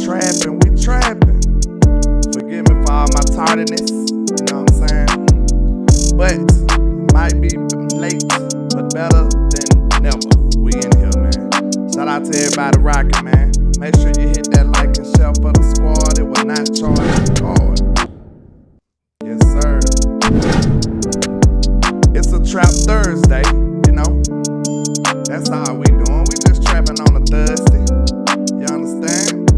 trapping, we trapping. Forgive me for all my tardiness, you know what I'm saying? But might be late, but better than never. We in here, man. Shout out to everybody rocking, man. Make sure you hit that like and share for the squad. It will not charge the card. Yes, sir. It's a Trap Thursday, you know. That's how we doing. We just trapping on a Thursday. You understand?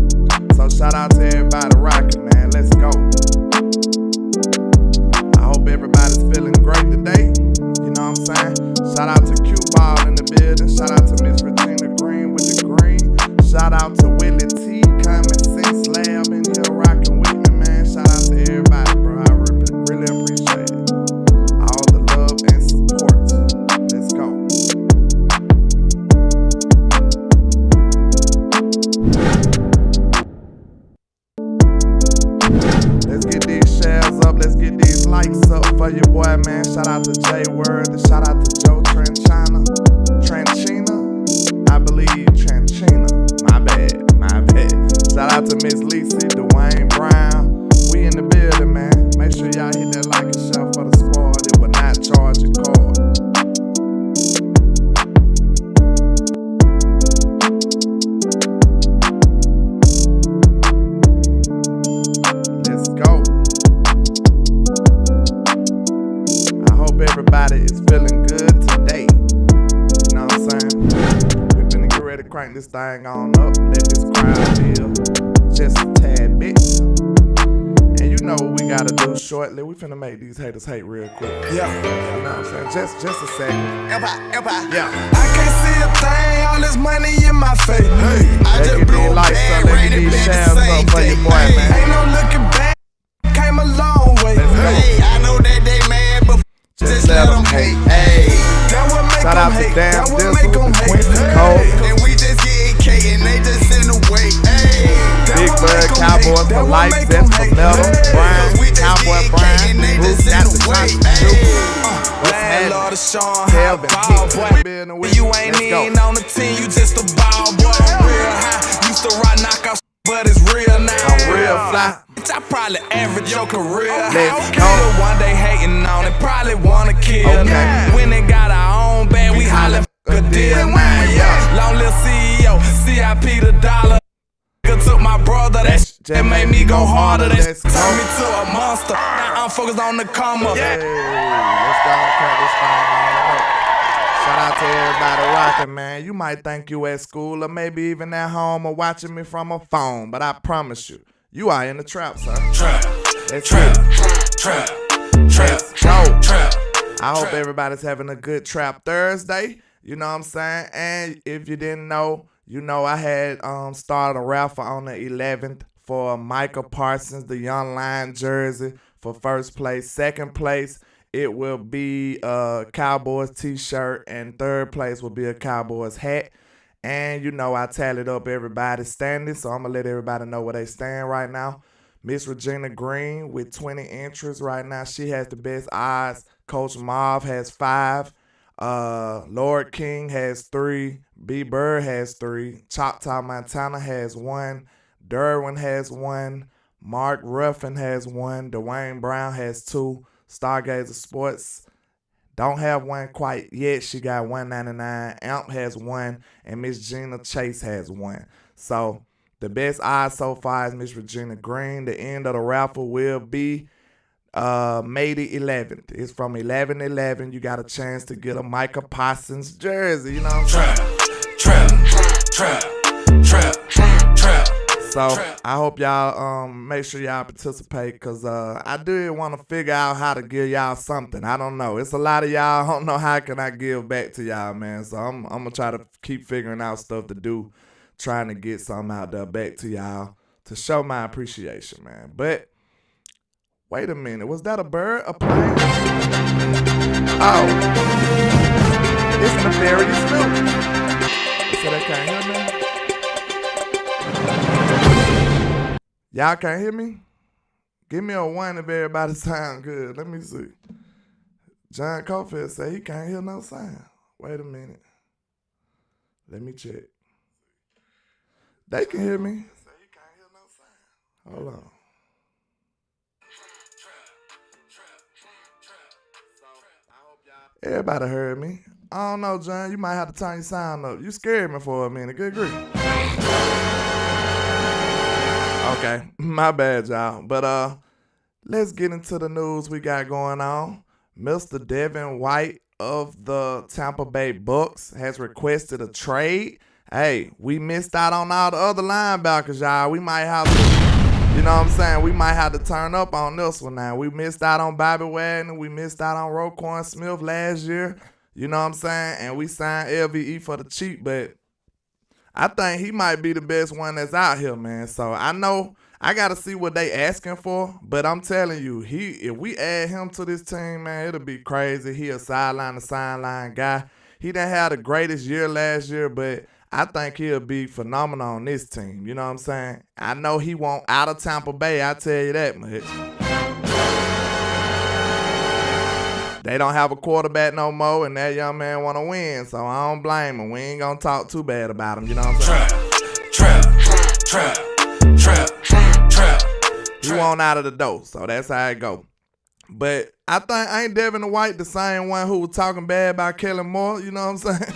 So shout out to everybody rocking, man. Let's go. I hope everybody's feeling great today. You know what I'm saying? Shout out to Q-Ball in the building. Shout out to Miss Regina Green with the green. Shout out to Willie T, Common Sense Lab in here rocking with me, man. Shout out to everybody, bro. I really appreciate it. All the love and support. Let's go. Let's get these shares up. Let's get these likes up for your boy, man. Shout out to Jay Word. Shout out to Joe Tranchina. I believe Tranchina. My bad. Shout out to Miss Lacey, Dwayne Brown. We in the building, man. Make sure y'all hit that like and share for the squad. It will not charge a card. Let's go. I hope everybody is feeling good today. You know what I'm saying? We finna get ready to crank this thing on up. Let this crowd feel just a tad bit. And you know what we gotta do shortly. We finna make these haters hate real quick. Yeah. You know what I'm saying? Just a second. Yeah. I can't see a thing, all this money in my face. Hey, I Let's just get blew these a lights bag, up. Let's ran get it these back shares the up same for your day. boy, man. Ain't no looking back, came a long way. Let's go. Hey, I know that they mad, but just let them hate. Hey, that what make Shout them out to hate. Dan That what Dizzle, make them the hate. Quincy Hey, Cole. and we just getting K and they just in the way. Hey, that Big what Bird, make 'em Cowboys hate. for That what life. make That's 'em for hate. metal. Hey, Brian, we just Cowboy getting K Brian. and they Bruce just in got the the way. Constitution. What's Landlord happening? of Sean Kelvin High, Hicks ball in the boy. building with You me. ain't Let's go. even on the team, you just a ball boy. Real high, used to rock knockout, but it's real now. I'm real fly. Bitch, I probably average your career. Let's go. The one day hating on it, probably wanna kill. Okay. When they got our own band, we hollin' a deal. Long little CEO, CIP the dollar. Took my brother, that shit made me go harder. That Let's go. turned me to a monster. Now I'm focused on the come up. Hey, let's go and crank this thing on up. Shout out to everybody rocking, man. You might think you at school or maybe even at home or watching me from a phone, but I promise you, you are in the trap, sir. Trap, Let's trap, go. trap, Let's go. trap. I hope everybody's having a good Trap Thursday. You know what I'm saying? And if you didn't know, you know I had started a raffle on the 11th for Micah Parsons, the Young Lion jersey for first place. Second place, it will be a Cowboys t-shirt, and third place will be a Cowboys hat. And you know I tallied up everybody's standing, so I'm going to let everybody know where they stand right now. Miss Regina Green with 20 entries right now. She has the best odds. Coach Marv has 5. Lord King has 3. B Bird has 3. Choctaw Montana has 1. Derwin has 1. Mark Ruffin has 1. Dwayne Brown has 2. Stargazer Sports don't have 1 quite yet. She got 199. Amp has 1. And Miss Gina Chase has 1. So the best odds so far is Miss Regina Green. The end of the raffle will be May the 11th. It's from 11/11. You got a chance to get a Micah Parsons jersey. You know what I'm saying? Trap. So I hope y'all make sure y'all participate, because I do want to figure out how to give y'all something. I don't know. It's a lot of y'all. I don't know how can I give back to y'all, man. So I'm gonna try to keep figuring out stuff to do, trying to get something out there back to y'all to show my appreciation, man. But wait a minute. Was that a bird? A plane? Oh. It's Nefarious Snoop. So they can't hear me? Y'all can't hear me? Give me a 1 if everybody sound good. Let me see. John Cofield said he can't hear no sound. Wait a minute. Let me check. They can hear me. Hold on. Everybody heard me. I don't know, John. You might have to turn your sound up. You scared me for a minute. Good grief. Okay, my bad, y'all. But let's get into the news we got going on. Mr. Devin White of the Tampa Bay Bucks has requested a trade. Hey, we missed out on all the other linebackers, y'all. We might have to, you know what I'm saying? We might have to turn up on this one now. We missed out on Bobby Wagner. We missed out on Roquan Smith last year. You know what I'm saying? And we signed LVE for the cheap, but I think he might be the best one that's out here, man. So I know I got to see what they asking for, but I'm telling you, if we add him to this team, man, it'll be crazy. He a sideline-to-sideline guy. He didn't have the greatest year last year, but I think he'll be phenomenal on this team. You know what I'm saying? I know he won't out of Tampa Bay, I tell you that much. They don't have a quarterback no more, and that young man want to win, so I don't blame him. We ain't going to talk too bad about him, you know what I'm saying? Trap. He want out of the door, so that's how it go. But I think ain't Devin White the same one who was talking bad about Kellen Moore, you know what I'm saying?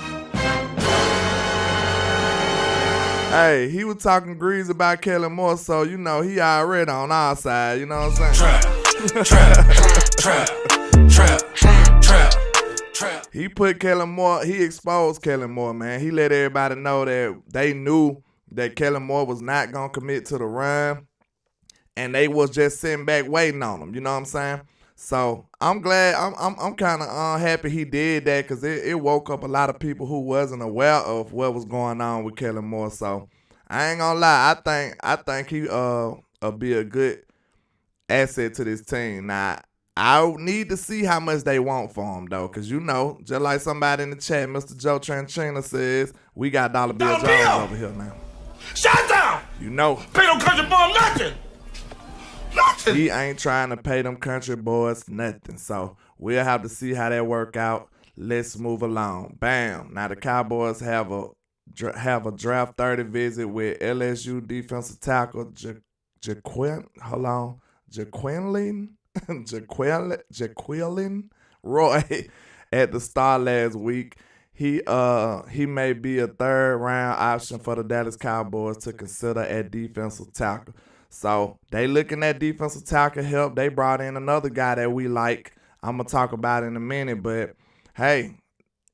Hey, he was talking grease about Kellen Moore, so, you know, he already on our side, you know what I'm saying? Trap. He put Kellen Moore, he exposed Kellen Moore, man. He let everybody know that they knew that Kellen Moore was not going to commit to the run, and they was just sitting back waiting on him, you know what I'm saying? So I'm glad, I'm kind of happy he did that, because it woke up a lot of people who wasn't aware of what was going on with Kellen Moore. So I ain't gonna lie, I think he will be a good asset to this team. Now, I need to see how much they want for him, though, because, you know, just like somebody in the chat, Mr. Joe Tranchina says, we got Dollar Bill Jones over here now. Shut down! You know. Pay them country boys nothing! Nothing! He ain't trying to pay them country boys nothing. So we'll have to see how that work out. Let's move along. Bam. Now the Cowboys have a draft 30 visit with LSU defensive tackle Jaquelin Roy at the start last week. He may be a third round option for the Dallas Cowboys to consider at defensive tackle. So they looking at defensive tackle help. They brought in another guy that we like. I'm gonna talk about in a minute, but hey,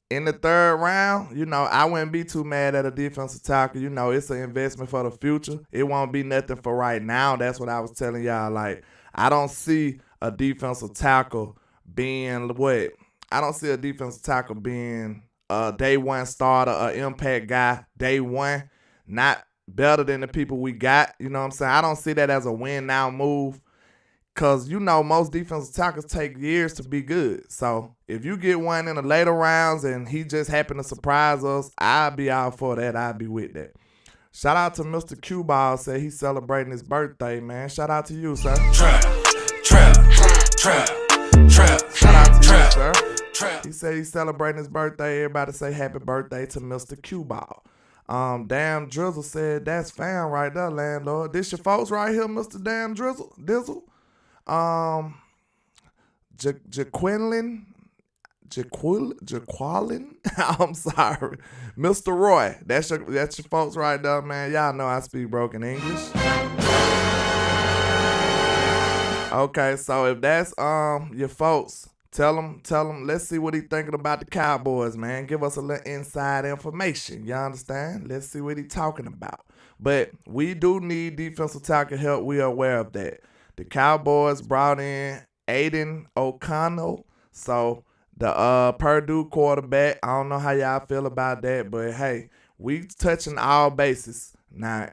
in the third round, you know, I wouldn't be too mad at a defensive tackle. You know, it's an investment for the future. It won't be nothing for right now. That's what I was telling y'all. Like, I don't see a defensive tackle being what? I don't see a defensive tackle being a day one starter, an impact guy, day one, not better than the people we got. You know what I'm saying? I don't see that as a win now move, because, you know, most defensive tackles take years to be good. So if you get one in the later rounds and he just happened to surprise us, I'll be out for that. I'll be with that. Shout out to Mr. Q-Ball, said he's celebrating his birthday, man. Shout out to you, sir. Trap. Shout out to you, sir. He said he's celebrating his birthday. Everybody say happy birthday to Mr. Q-Ball. Damn Drizzle said, that's fam right there, landlord. This your folks right here, Mr. Damn Dizzle. Jaquelin. I'm sorry. Mr. Roy. That's your folks right there, man. Y'all know I speak broken English. Okay, so if that's your folks, tell him, let's see what he thinking about the Cowboys, man. Give us a little inside information. You understand? Let's see what he talking about. But we do need defensive tackle help. We are aware of that. The Cowboys brought in Aiden O'Connell. So the Purdue quarterback, I don't know how y'all feel about that, but hey, we touching all bases. Now,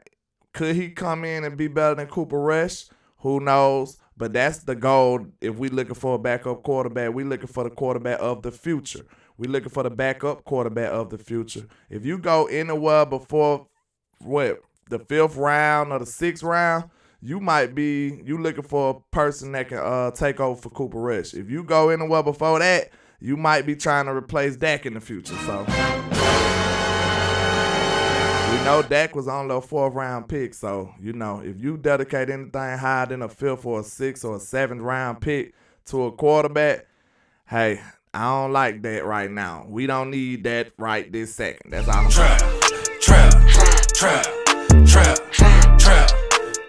could he come in and be better than Cooper Rush? Who knows? But that's the goal. If we looking for a backup quarterback, we looking for the quarterback of the future. We looking for the backup quarterback of the future. If you go anywhere before the 5th round or the 6th round, you looking for a person that can take over for Cooper Rush. If you go anywhere before that, you might be trying to replace Dak in the future. So we We know Dak was only a 4th-round pick, so, you know, if you dedicate anything higher than a 5th or a 6th or a 7th-round pick to a quarterback, hey, I don't like that right now. We don't need that right this second. That's all I'm saying.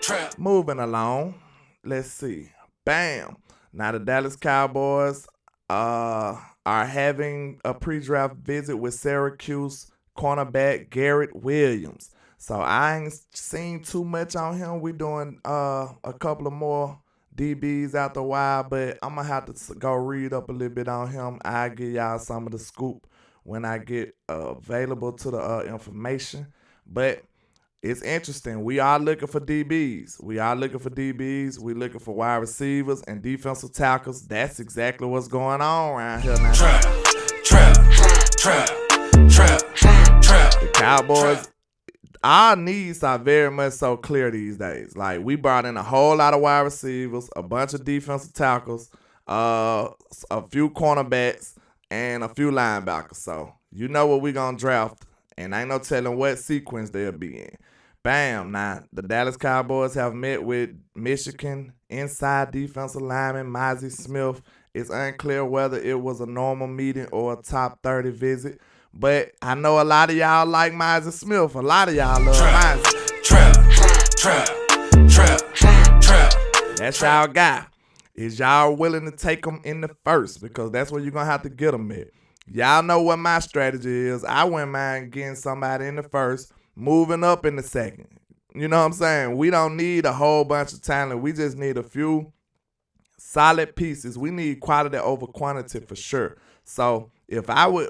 Trap. Moving along. Let's see. Bam. Now the Dallas Cowboys are having a pre-draft visit with Syracuse cornerback Garrett Williams. So I ain't seen too much on him. We doing a couple of more DBs after a while, but I'm going to have to go read up a little bit on him. I'll give y'all some of the scoop when I get available to the information. But it's interesting. We are looking for DBs. We looking for wide receivers and defensive tackles. That's exactly what's going on around here now. Trap. The Cowboys, our needs are very much so clear these days. Like, we brought in a whole lot of wide receivers, a bunch of defensive tackles, a few cornerbacks, and a few linebackers. So, you know what we're going to draft, and ain't no telling what sequence they'll be in. Bam. Now, the Dallas Cowboys have met with Michigan inside defensive lineman Mozzie Smith. It's unclear whether it was a normal meeting or a top 30 visit. But I know a lot of y'all like Mozzie Smith. A lot of y'all love Mozzie. Trap. That's y'all guy. Is y'all willing to take him in the first? Because that's where you're going to have to get him at. Y'all know what my strategy is. I wouldn't mind getting somebody in the first, moving up in the second. You know what I'm saying? We don't need a whole bunch of talent. We just need a few solid pieces. We need quality over quantity for sure. So if I was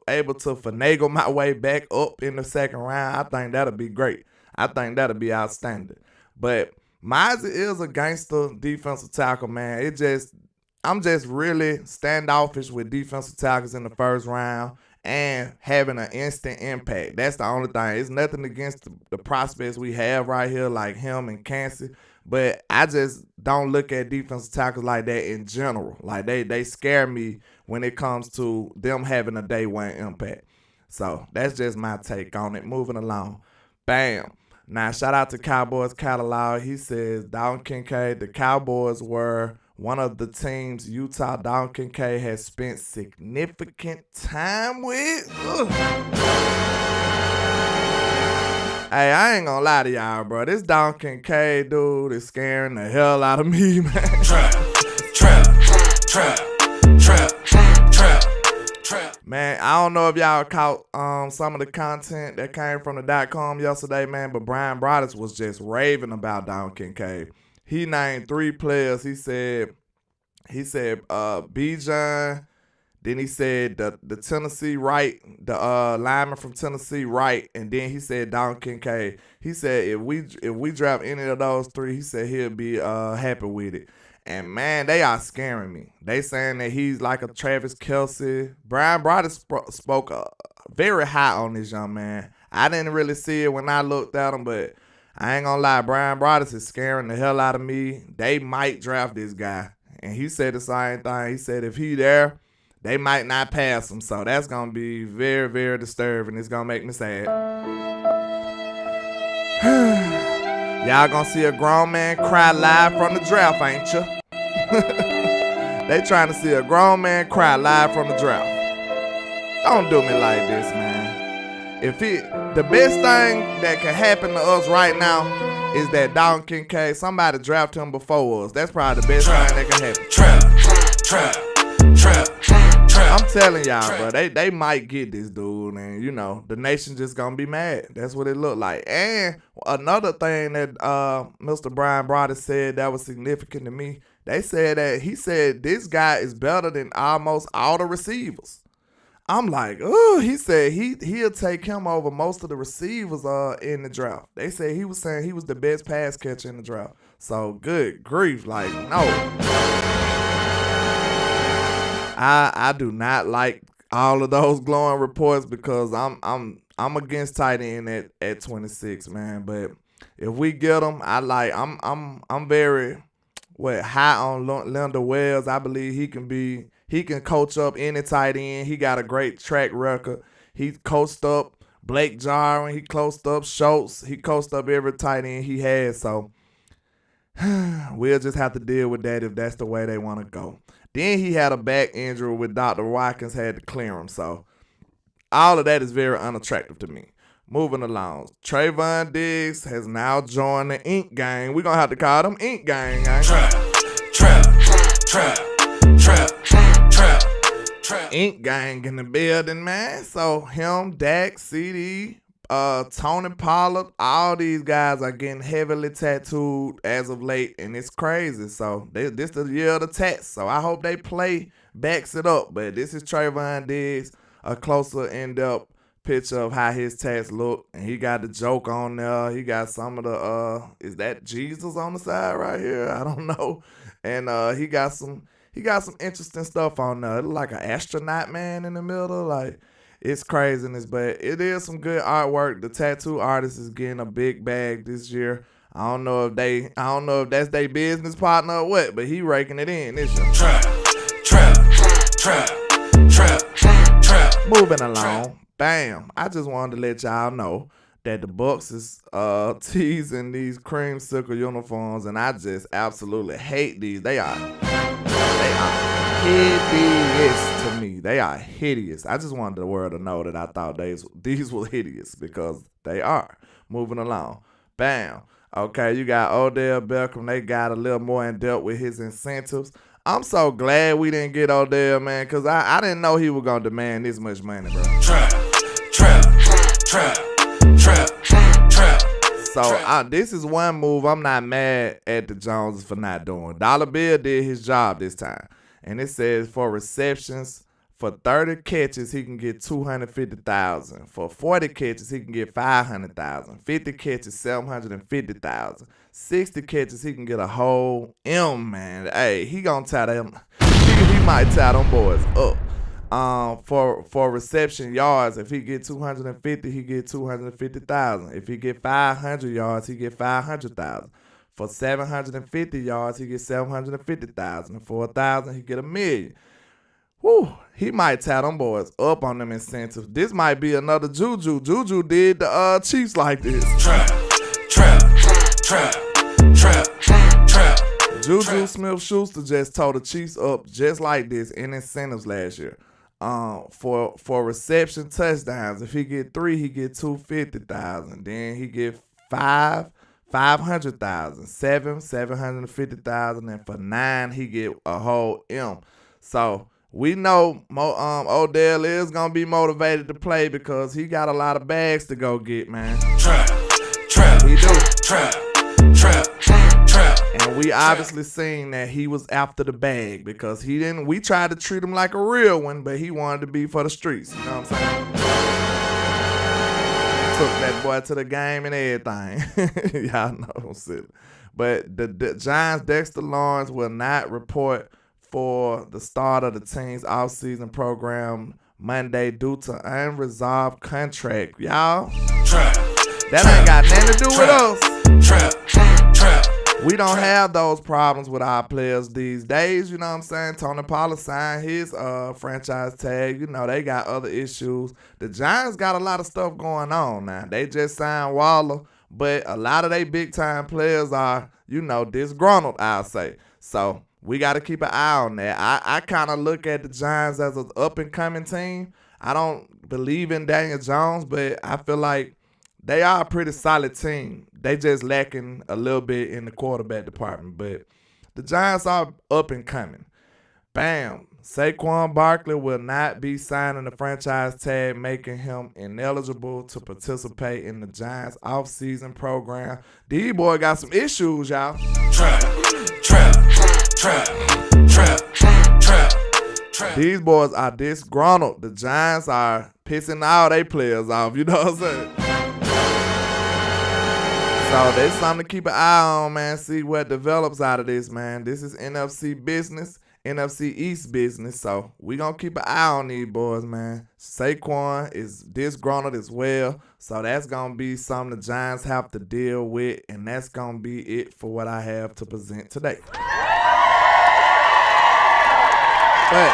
able to finagle my way back up in the second round, I think that'll be great. I think that'll be outstanding. But Mozzie is a gangster defensive tackle, man. I'm just really standoffish with defensive tackles in the first round and having an instant impact. That's the only thing. It's nothing against the prospects we have right here, like him and Kancey. But I just don't look at defensive tackles like that in general. Like, they scare me when it comes to them having a day one impact. So that's just my take on it. Moving along. Bam. Now, shout out to Cowboys Catalog. He says, Dalton Kincaid, the Cowboys were one of the teams Utah Dalton Kincaid has spent significant time with. Hey, I ain't gonna lie to y'all, bro. This Dalton Kincaid dude is scaring the hell out of me, man. Trap. Man, I don't know if y'all caught some of the content that came from the .com yesterday, man, but Brian Broaddus was just raving about Dalton Kincaid. He named 3 players. He said Bijan. Then he said the Tennessee right, the lineman from Tennessee right, and then he said Dalton Kincaid. He said if we draft any of those 3, he said he'll be happy with it. And man, they are scaring me. They saying that he's like a Travis Kelce. Brian Broaddus spoke very high on this young man. I didn't really see it when I looked at him, but I ain't gonna lie, Brian Broaddus is scaring the hell out of me. They might draft this guy. And he said the same thing. He said if he there, they might not pass him. So that's going to be very, very disturbing. It's going to make me sad. Y'all going to see a grown man cry live from the draft, ain't you? They trying to see a grown man cry live from the draft. Don't do me like this, man. The best thing that can happen to us right now is that Dalton Kincaid, somebody draft him before us. That's probably the best thing that can happen. Trap. I'm telling y'all, bro, they might get this dude, and you know, the nation just gonna be mad. That's what it looked like. And another thing that Mr. Brian Broaddus said that was significant to me, he said this guy is better than almost all the receivers. I'm like, oh, he said he'll take him over most of the receivers in the draft. They said he was saying he was the best pass catcher in the draft. So good grief, like no. I do not like all of those glowing reports because I'm against tight end at 26, man. But if we get them, I'm very high on Leonard Wells. I believe he can coach up any tight end. He got a great track record. He coached up Blake Jarwin, he closed up Schultz. He closed up every tight end he had. So we'll just have to deal with that if that's the way they want to go. Then he had a back injury with Dr. Watkins had to clear him. So all of that is very unattractive to me. Moving along. Trayvon Diggs has now joined the Ink Gang. We're going to have to call them Ink Gang. Trap. Ink Gang in the building, man. So him, Dak, CD, Tony Pollard, all these guys are getting heavily tattooed as of late, and it's crazy. So this the year of the tats. So I hope they play backs it up. But this is Trayvon Diggs, a closer in-depth picture of how his tats look, and he got the joke on there. He got some of the is that Jesus on the side right here? I don't know. And he got some interesting stuff on there. It look like an astronaut man in the middle. Like, it's craziness, but it is some good artwork. The tattoo artist is getting a big bag this year. I don't know if that's their business partner or what, but he raking it in this year. Trap. Moving along. Bam. I just wanted to let y'all know that the Bucs is teasing these creamsicle uniforms, and I just absolutely hate these. They are hideous to me. They are hideous. I just wanted the world to know that I thought these were hideous, because they are. Moving along. Bam. Okay, you got Odell Beckham. They got a little more in depth with his incentives. I'm so glad we didn't get Odell, man, because I didn't know he was going to demand this much money, bro. Trap. So this is one move I'm not mad at the Joneses for not doing. Dollar Bill did his job this time. And it says for receptions, for 30 catches, he can get $250,000. For 40 catches, he can get $500,000. 50 catches, $750,000. 60 catches, he can get a whole M, man. Hey, he gonna tie them. He might tie them boys up. For reception yards, if he get 250, he get 250,000. If he get 500 yards, he get 500,000. For 750 yards, he get 750,000. For 1,000, he get $1 million. Whew, he might tie them boys up on them incentives. This might be another Juju. Juju did the Chiefs like this. Trap. Juju Smith-Schuster just tore the Chiefs up just like this in incentives last year. For reception touchdowns, if he get 3, he get 250,000. Then he get 5, 500,000. 7, 750,000, and for 9, he get a whole M. So we know Odell is gonna be motivated to play because he got a lot of bags to go get, man. Trap. He do. Trap. And we obviously seen that he was after the bag because he didn't. We tried to treat him like a real one, but he wanted to be for the streets. You know what I'm saying? Took that boy to the game and everything. Y'all know I'm silly. But the Giants, Dexter Lawrence, will not report for the start of the team's offseason program Monday due to unresolved contract. Y'all, that ain't got nothing to do with us. We don't have those problems with our players these days, you know what I'm saying? Tony Pollard signed his franchise tag. You know, they got other issues. The Giants got a lot of stuff going on now. They just signed Waller, but a lot of they big-time players are, you know, disgruntled, I'll say. So we got to keep an eye on that. I kind of look at the Giants as an up-and-coming team. I don't believe in Daniel Jones, but I feel like they are a pretty solid team. They just lacking a little bit in the quarterback department. But the Giants are up and coming. Bam. Saquon Barkley will not be signing the franchise tag, making him ineligible to participate in the Giants offseason program. These boy got some issues, y'all. Trap. These boys are disgruntled. The Giants are pissing all their players off. You know what I'm saying? So there's something to keep an eye on, man. See what develops out of this, man. This is NFC business, NFC East business. So we going to keep an eye on these boys, man. Saquon is disgruntled as well. So that's going to be something the Giants have to deal with. And that's going to be it for what I have to present today. But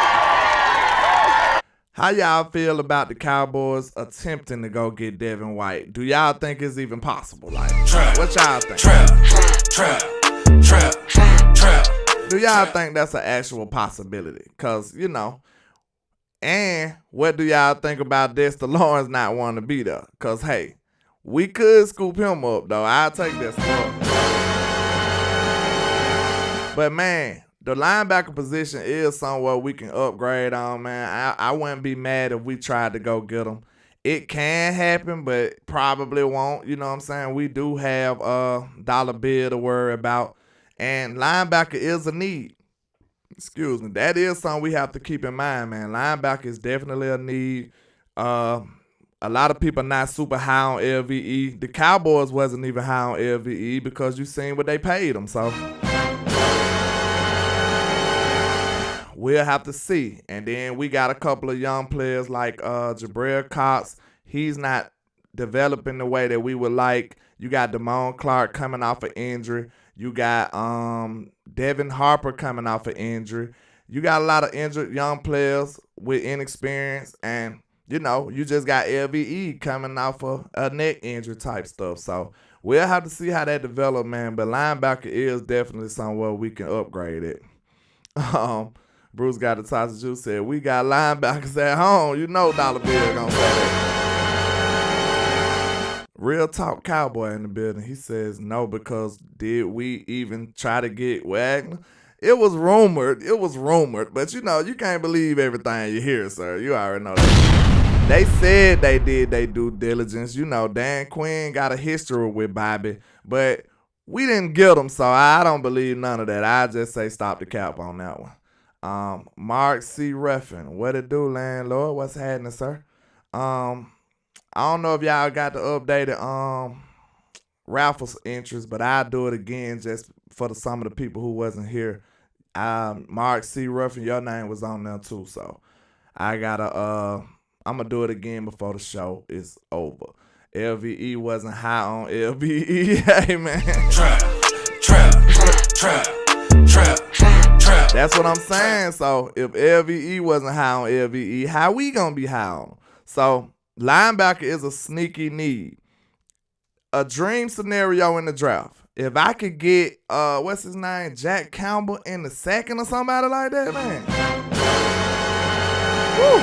How y'all feel about the Cowboys attempting to go get Devin White? Do y'all think it's even possible? Like, what y'all think? Do y'all think that's an actual possibility? Because, you know, and what do y'all think about Dexter Lawrence not wanting to be there? Because, hey, we could scoop him up, though. I'll take this one. But, man, the linebacker position is somewhere we can upgrade on, man. I wouldn't be mad if we tried to go get him. It can happen, but probably won't. You know what I'm saying? We do have a dollar bill to worry about. And linebacker is a need. Excuse me. That is something we have to keep in mind, man. Linebacker is definitely a need. A lot of people not super high on LVE. The Cowboys wasn't even high on LVE because you seen what they paid them. So we'll have to see. And then we got a couple of young players like Jabril Cox. He's not developing the way that we would like. You got Damone Clark coming off an injury. You got Devin Harper coming off an injury. You got a lot of injured young players with inexperience. And, you know, you just got LVE coming off of a neck injury type stuff. So we'll have to see how that develops, man. But linebacker is definitely somewhere we can upgrade it. Bruce got the Toss Juice said, we got linebackers at home. You know Dollar Bill gonna say that. Real Talk Cowboy in the building. He says no because did we even try to get Wagner? It was rumored. But, you know, you can't believe everything you hear, sir. You already know that. They said they did their due diligence. You know, Dan Quinn got a history with Bobby. But we didn't get him, so I don't believe none of that. I just say stop the cap on that one. Mark C. Ruffin, what it do, landlord? What's happening, sir? I don't know if y'all got the updated raffles interest, but I'll do it again just for some of the people who wasn't here. Mark C. Ruffin, your name was on there too, so I gotta I'm gonna do it again before the show is over. LVE wasn't high on LVE. Hey man. Trap. That's what I'm saying. So if LVE wasn't high on LVE, how we gonna be high on him? So linebacker is a sneaky need. A dream scenario in the draft. If I could get what's his name, Jack Campbell in the second or somebody like that, man. Woo.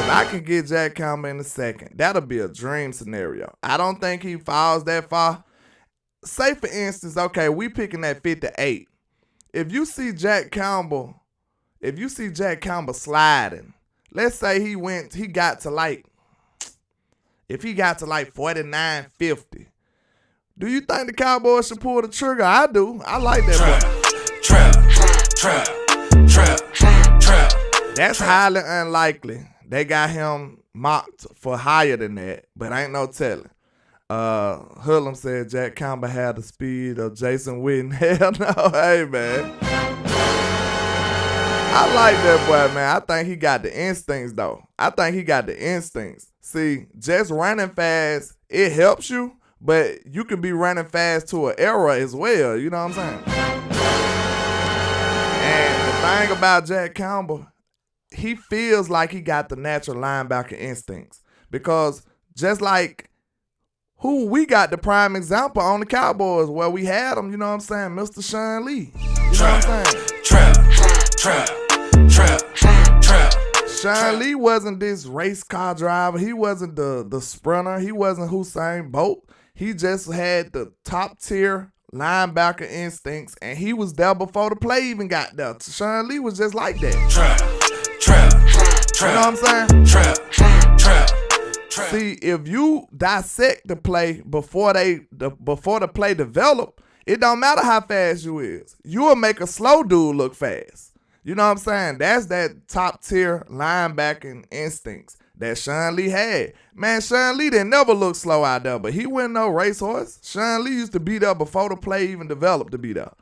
If I could get Jack Campbell in the second, that'll be a dream scenario. I don't think he falls that far. Say for instance, okay, we picking at 58. If you see Jack Campbell sliding, let's say he got to like 49, 50. Do you think the Cowboys should pull the trigger? I do. I like that boy. That's highly unlikely. They got him mocked for higher than that, but ain't no telling. Hullum said Jack Campbell had the speed of Jason Witten. Hell no, hey man. I like that boy, man. I think he got the instincts, though. See, just running fast, it helps you, but you can be running fast to an error as well. You know what I'm saying? And the thing about Jack Campbell, he feels like he got the natural linebacker instincts. Because just like who we got the prime example on the Cowboys where we had him, you know what I'm saying? Mr. Sean Lee. You know what I'm saying? Trap. Sean Lee wasn't this race car driver. He wasn't the sprinter. He wasn't Usain Bolt. He just had the top tier linebacker instincts, and he was there before the play even got there. Sean Lee was just like that. You know what I'm saying? See, if you dissect the play before the play develop, it don't matter how fast you is. You will make a slow dude look fast. You know what I'm saying? That's that top tier linebacking instincts that Sean Lee had. Man, Sean Lee didn't never look slow out there, but he wasn't no racehorse. Sean Lee used to be there before the play even developed to be there.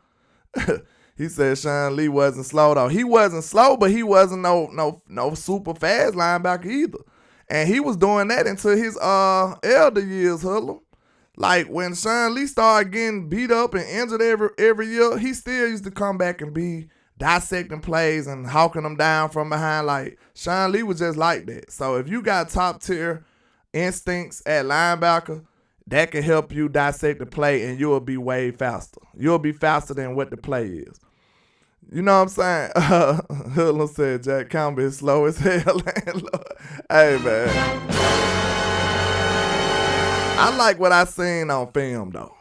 He said Sean Lee wasn't slow though. He wasn't slow, but he wasn't no super fast linebacker either. And he was doing that until his elder years, Hullum. Like when Sean Lee started getting beat up and injured every year, he still used to come back and be dissecting plays and hawking them down from behind. Like, Sean Lee was just like that. So if you got top tier instincts at linebacker, that can help you dissect the play, and you'll be way faster. You'll be faster than what the play is. You know what I'm saying? Hoodlum said Jack Campbell is slow as hell. Hey, man. I like what I seen on film, though.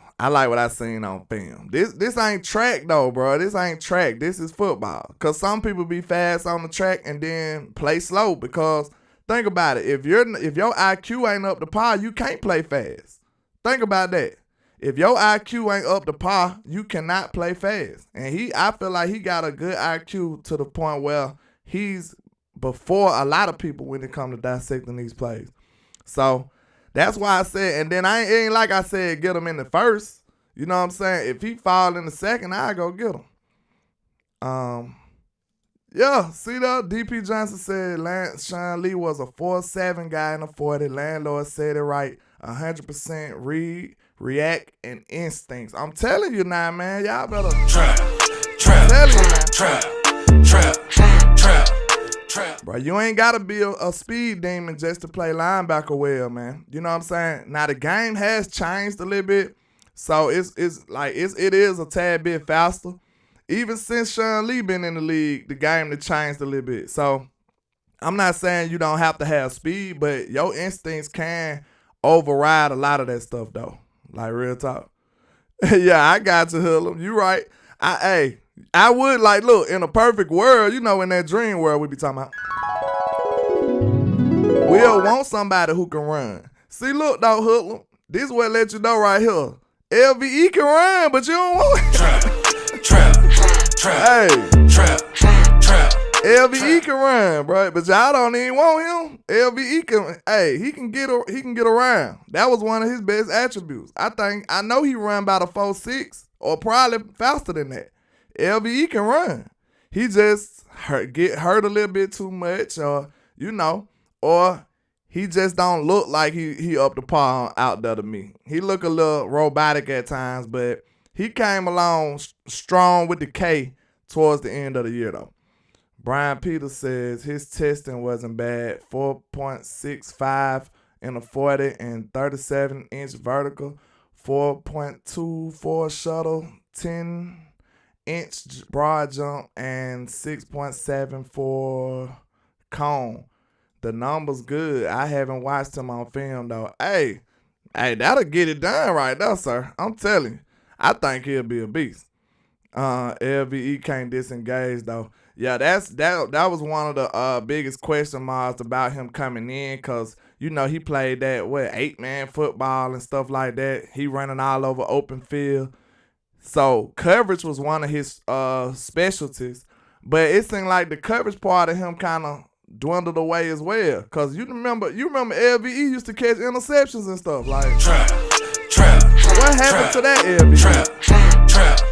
This ain't track, though, bro. This ain't track. This is football. Because some people be fast on the track and then play slow. Because think about it. If your IQ ain't up to par, you can't play fast. Think about that. If your IQ ain't up to par, you cannot play fast. And I feel like he got a good IQ to the point where he's before a lot of people when it comes to dissecting these plays. So that's why I said, and then it ain't like I said get him in the first. You know what I'm saying? If he fall in the second, I go get him. Yeah, see that? DP Johnson said Sean Lee was a 4.7 guy in the 40. Landlord said it right. 100% read, react, and instincts. I'm telling you now, man. Y'all better trap. Bro, you ain't gotta be a speed demon just to play linebacker well, man. You know what I'm saying? Now the game has changed a little bit, so it is a tad bit faster. Even since Sean Lee been in the league, the game has changed a little bit. So I'm not saying you don't have to have speed, but your instincts can override a lot of that stuff, though. Like, real talk. Yeah, I got you, Hoodlum. You right. I would, like, look, in a perfect world, you know, in that dream world we be talking about, we'll want somebody who can run. See, look, though, Hoodlum, this what let you know right here. LVE can run, but you don't want it. Trap. LVE can run, bro, but y'all don't even want him. LVE can, he can get around. That was one of his best attributes. I know he run about a 4.6 or probably faster than that. LVE can run. He just get hurt a little bit too much, or he just don't look like he up to par out there to me. He look a little robotic at times, but he came along strong with the K towards the end of the year, though. Brian Peters says his testing wasn't bad. 4.65 in a 40 and 37-inch vertical, 4.24 shuttle, 10-inch broad jump, and 6.74 cone. The number's good. I haven't watched him on film, though. Hey, that'll get it done right there, sir. I'm telling you. I think he'll be a beast. LVE can't disengage, though. Yeah, that was one of the biggest question marks about him coming in, because, he played that, 8-man football and stuff like that. He running all over open field. So coverage was one of his specialties. But it seemed like the coverage part of him kind of dwindled away as well. Because you remember LVE used to catch interceptions and stuff. Like, what happened to that LVE?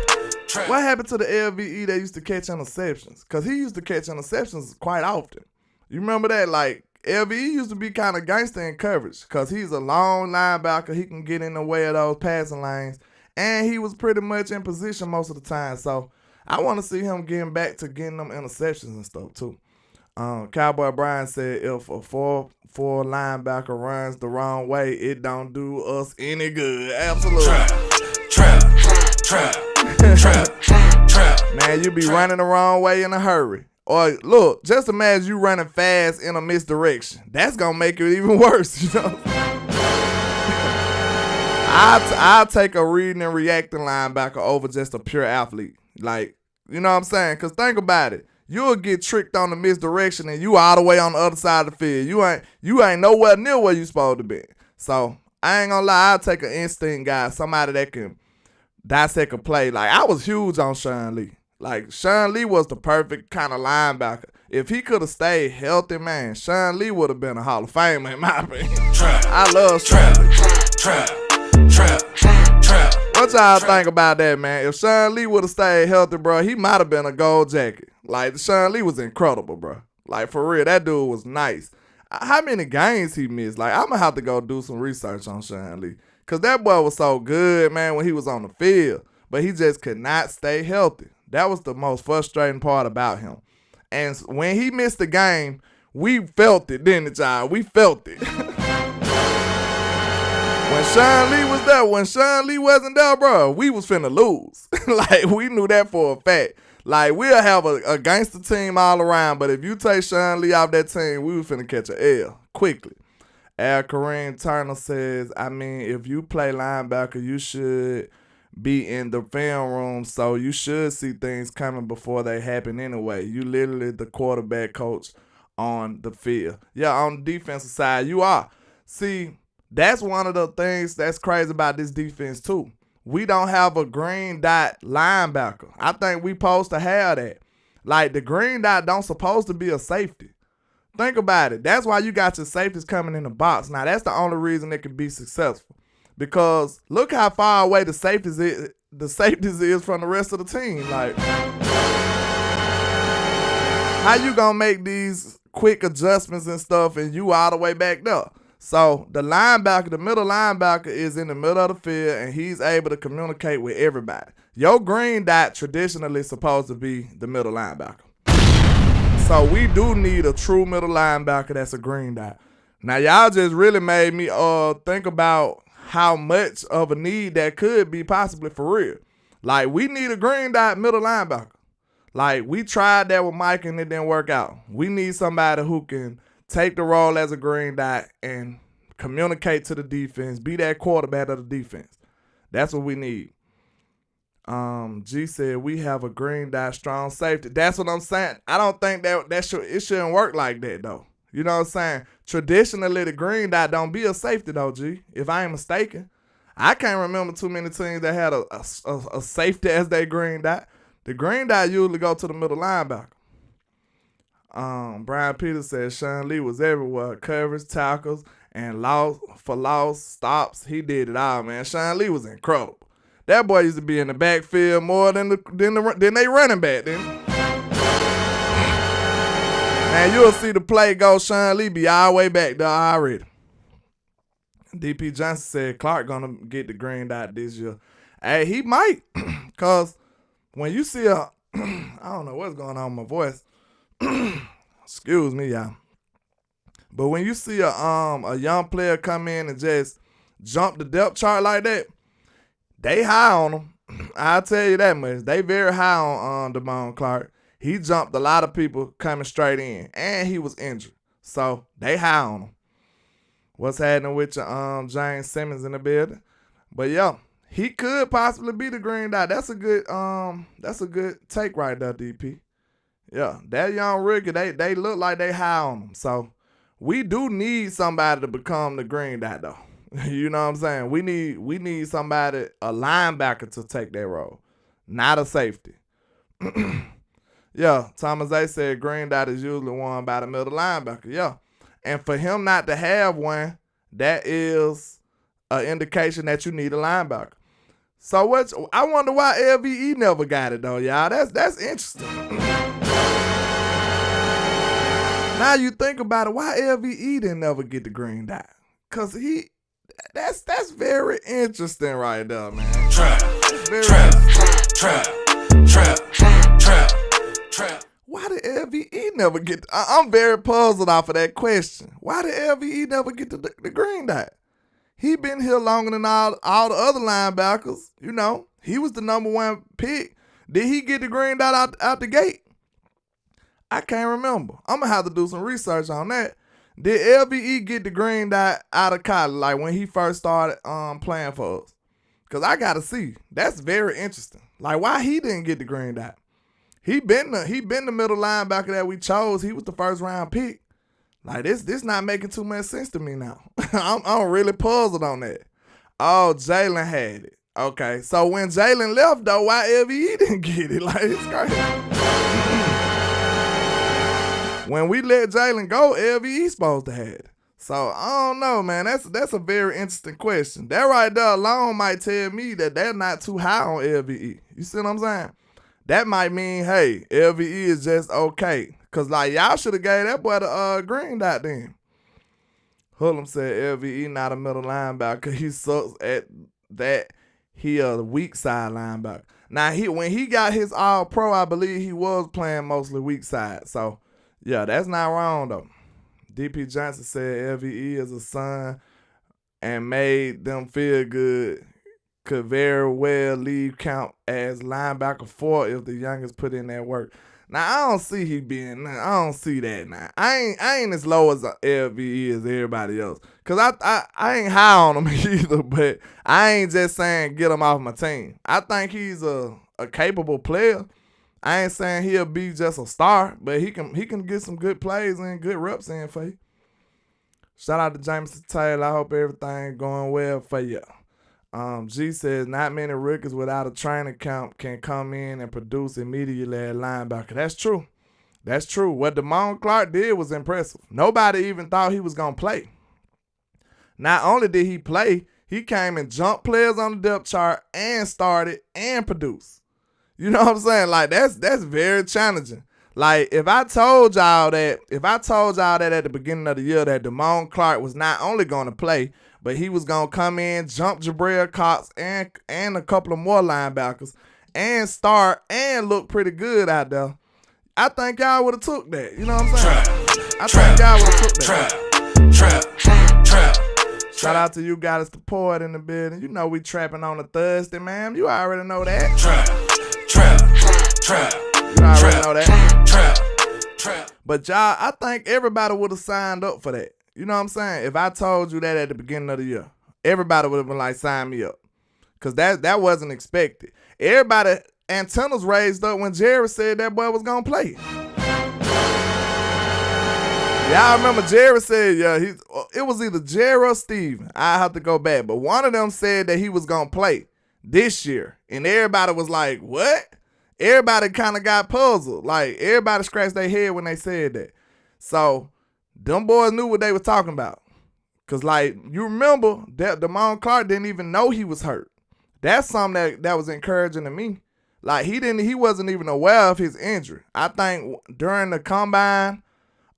What happened to the LVE that used to catch interceptions? Because he used to catch interceptions quite often. You remember that? Like, LVE used to be kind of gangster in coverage because he's a long linebacker. He can get in the way of those passing lanes. And he was pretty much in position most of the time. So I want to see him getting back to getting them interceptions and stuff, too. Cowboy Brian said if a 4 linebacker runs the wrong way, it don't do us any good. Absolutely. Trap. Man, you be running the wrong way in a hurry. Or look, just imagine you running fast in a misdirection. That's gonna make it even worse, I'll take a reading and reacting linebacker over just a pure athlete. Like, you know what I'm saying? Because think about it. You'll get tricked on the misdirection and you all the way on the other side of the field. You ain't nowhere near where you supposed to be. So I ain't gonna lie, I'll take an instinct guy, somebody that can dissect a play. Like, I was huge on Sean Lee. Like, Sean Lee was the perfect kind of linebacker. If he could have stayed healthy, man, Sean Lee would have been a Hall of Famer in my opinion. I love Sean Lee. What y'all think about that, man? If Sean Lee would have stayed healthy, bro, he might have been a gold jacket. Like, Sean Lee was incredible, bro. Like, for real, that dude was nice. How many games he missed? Like, I'm going to have to go do some research on Sean Lee. Because that boy was so good, man, when he was on the field. But he just could not stay healthy. That was the most frustrating part about him. And when he missed the game, we felt it, didn't it, y'all? We felt it. When Sean Lee was there, when Sean Lee wasn't there, bro, we was finna lose. Like, we knew that for a fact. Like, we'll have a gangster team all around, but if you take Sean Lee off that team, we was finna catch an L quickly. Al Kareem Turner says, I mean, if you play linebacker, you should be in the film room, so you should see things coming before they happen anyway. You literally the quarterback coach on the field. Yeah, on the defensive side, you are. See, that's one of the things that's crazy about this defense, too. We don't have a green dot linebacker. I think we supposed to have that. Like, the green dot don't supposed to be a safety. Think about it. That's why you got your safeties coming in the box. Now, that's the only reason they can be successful. Because look how far away the safeties is from the rest of the team. Like, how you gonna make these quick adjustments and stuff and you all the way back there? So the linebacker, the middle linebacker is in the middle of the field and he's able to communicate with everybody. Your green dot traditionally is supposed to be the middle linebacker. So we do need a true middle linebacker that's a green dot. Now y'all just really made me think about how much of a need that could be possibly for real. Like, we need a green dot middle linebacker. Like, we tried that with Mike and it didn't work out. We need somebody who can take the role as a green dot and communicate to the defense, be that quarterback of the defense. That's what we need. G said we have a green dot strong safety. That's what I'm saying. I don't think it shouldn't work like that though. You know what I'm saying? Traditionally, the green dot don't be a safety though, G. If I ain't mistaken, I can't remember too many teams that had a safety as their green dot. The green dot usually go to the middle linebacker. Brian Peters said Sean Lee was everywhere. Coverage, tackles, and loss, stops. He did it all, man. Sean Lee was incredible. That boy used to be in the backfield more than they running back then. Man, you'll see the play go. Sean Lee be all the way back there already. DP Johnson said Clark gonna get the green dot this year. Hey, he might, cause when you see I don't know what's going on with my voice. Excuse me, y'all. But when you see a young player come in and just jump the depth chart like that, they high on him. I'll tell you that much. They very high on Damone Clark. He jumped a lot of people coming straight in, and he was injured. So they high on him. What's happening with your James Simmons in the building? But yeah, he could possibly be the green dot. That's a good take right there, DP. Yeah, that young rookie, they look like they high on him. So we do need somebody to become the green dot though. You know what I'm saying? We need somebody, a linebacker, to take that role, not a safety. Yeah, Thomas A said green dot is usually won by the middle linebacker. Yeah, and for him not to have one, that is an indication that you need a linebacker. So I wonder why LVE never got it though, y'all. That's interesting. Now you think about it, why LVE didn't never get the green dot? Cause that's very interesting right there, man. Trap. Why did LVE never get? I'm very puzzled off of that question. Why did LVE never get the green dot? He been here longer than all the other linebackers. You know, he was the number one pick. Did he get the green dot out the gate? I can't remember. I'm gonna have to do some research on that. Did LVE get the green dot out of college, like when he first started playing for us? Cause I gotta see. That's very interesting. Like why he didn't get the green dot? He been the middle linebacker that we chose. He was the first round pick. Like this not making too much sense to me now. I'm really puzzled on that. Oh, Jalen had it. Okay, so when Jalen left though, why LVE didn't get it? Like it's crazy. When we let Jalen go, LVE supposed to have it. So I don't know, man. That's a very interesting question. That right there alone might tell me that they're not too high on LVE. You see what I'm saying? That might mean, hey, LVE is just okay. Cause like y'all should have gave that boy the green dot then. Hullum said LVE not a middle linebacker. He sucks at that. He a weak side linebacker. Now, when he got his All-Pro, I believe he was playing mostly weak side. So, yeah, that's not wrong, though. DP Johnson said LVE is a son and made them feel good. Could very well leave count as linebacker 4 if the youngest put in that work. Now, I don't see that now. I ain't as low as LVE as everybody else. Because I ain't high on him either, but I ain't just saying get him off my team. I think he's a capable player. I ain't saying he'll be just a star, but he can get some good plays and good reps in for you. Shout out to Jameson Taylor. I hope everything going well for you. G says, not many rookies without a training camp can come in and produce immediately at linebacker. That's true. That's true. What Damone Clark did was impressive. Nobody even thought he was going to play. Not only did he play, he came and jumped players on the depth chart and started and produced. You know what I'm saying? Like, that's very challenging. Like, if I told y'all that at the beginning of the year that Damone Clark was not only going to play, but he was going to come in, jump Jabril Cox and a couple of more linebackers and start and look pretty good out there, I think y'all would have took that. You know what I'm saying? I think y'all would have took that. Shout out to you guys, the poet in the building. You know we trapping on a Thursday, man. You already know that. You already know that. But y'all, I think everybody would have signed up for that. You know what I'm saying? If I told you that at the beginning of the year, everybody would have been like, sign me up. Because that wasn't expected. Everybody, antennas raised up when Jerry said that boy was going to play. Y'all remember Jerry said, it was either Jerry or Steven. I have to go back. But one of them said that he was going to play this year. And everybody was like, what? Everybody kind of got puzzled. Like, everybody scratched their head when they said that. So, them boys knew what they were talking about. Because, like, you remember that Damone Clark didn't even know he was hurt. That's something that was encouraging to me. Like, he wasn't even aware of his injury. I think during the combine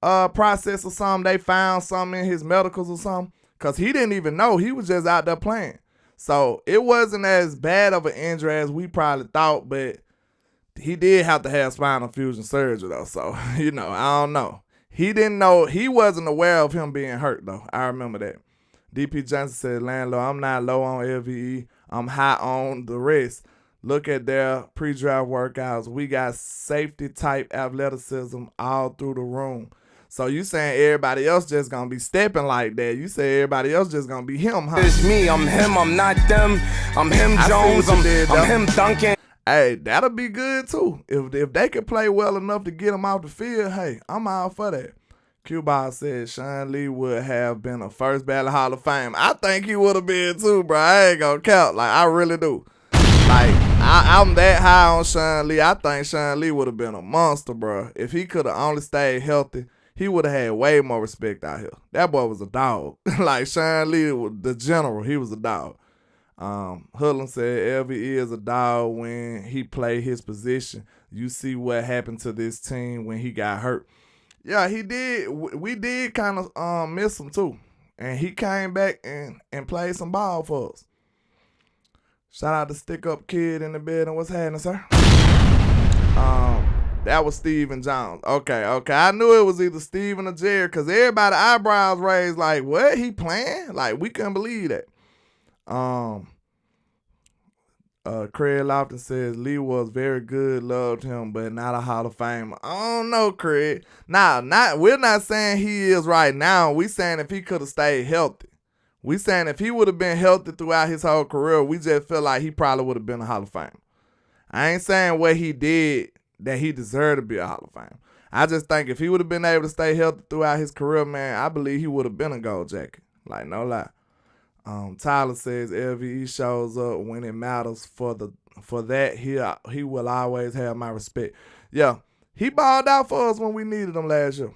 process or something, they found something in his medicals or something. Because he didn't even know. He was just out there playing. So, it wasn't as bad of an injury as we probably thought, but he did have to have spinal fusion surgery, though. So, I don't know. He didn't know. He wasn't aware of him being hurt, though. I remember that. DP Johnson said, Landlord, I'm not low on LVE. I'm high on the rest. Look at their pre-draft workouts. We got safety-type athleticism all through the room. So you saying everybody else just going to be stepping like that. You say everybody else just going to be him, huh? It's me. I'm him. I'm not them. I'm him, Jones. I'm him, Duncan. Hey, that'll be good, too. If they could play well enough to get him off the field, hey, I'm all for that. Q-Ball said Sean Lee would have been a first ballot Hall of Fame. I think he would have been, too, bro. I ain't gonna count. Like, I really do. Like, I'm that high on Sean Lee. I think Sean Lee would have been a monster, bro. If he could have only stayed healthy, he would have had way more respect out here. That boy was a dog. Like, Sean Lee was the general. He was a dog. Hoodlum said LVE is a dog when he played his position. You see what happened to this team when he got hurt. Yeah, he did. We did kind of miss him too. And he came back and played some ball for us. Shout out to Stick Up Kid in the building. What's happening, sir? That was Steven Jones. Okay. I knew it was either Steven or Jerry because everybody eyebrows raised like, what? He playing? Like, we couldn't believe that. Craig Lofton says Lee was very good, loved him, but not a Hall of Famer. I don't know, Craig. We're not saying he is right now. We saying if he could have stayed healthy. We saying if he would have been healthy throughout his whole career, we just feel like he probably would have been a Hall of Famer. I ain't saying what he did that he deserved to be a Hall of Famer. I just think if he would have been able to stay healthy throughout his career, man, I believe he would have been a gold jacket. Like, no lie. Tyler says LVE shows up when it matters. For that, he will always have my respect. Yeah, he balled out for us when we needed him last year.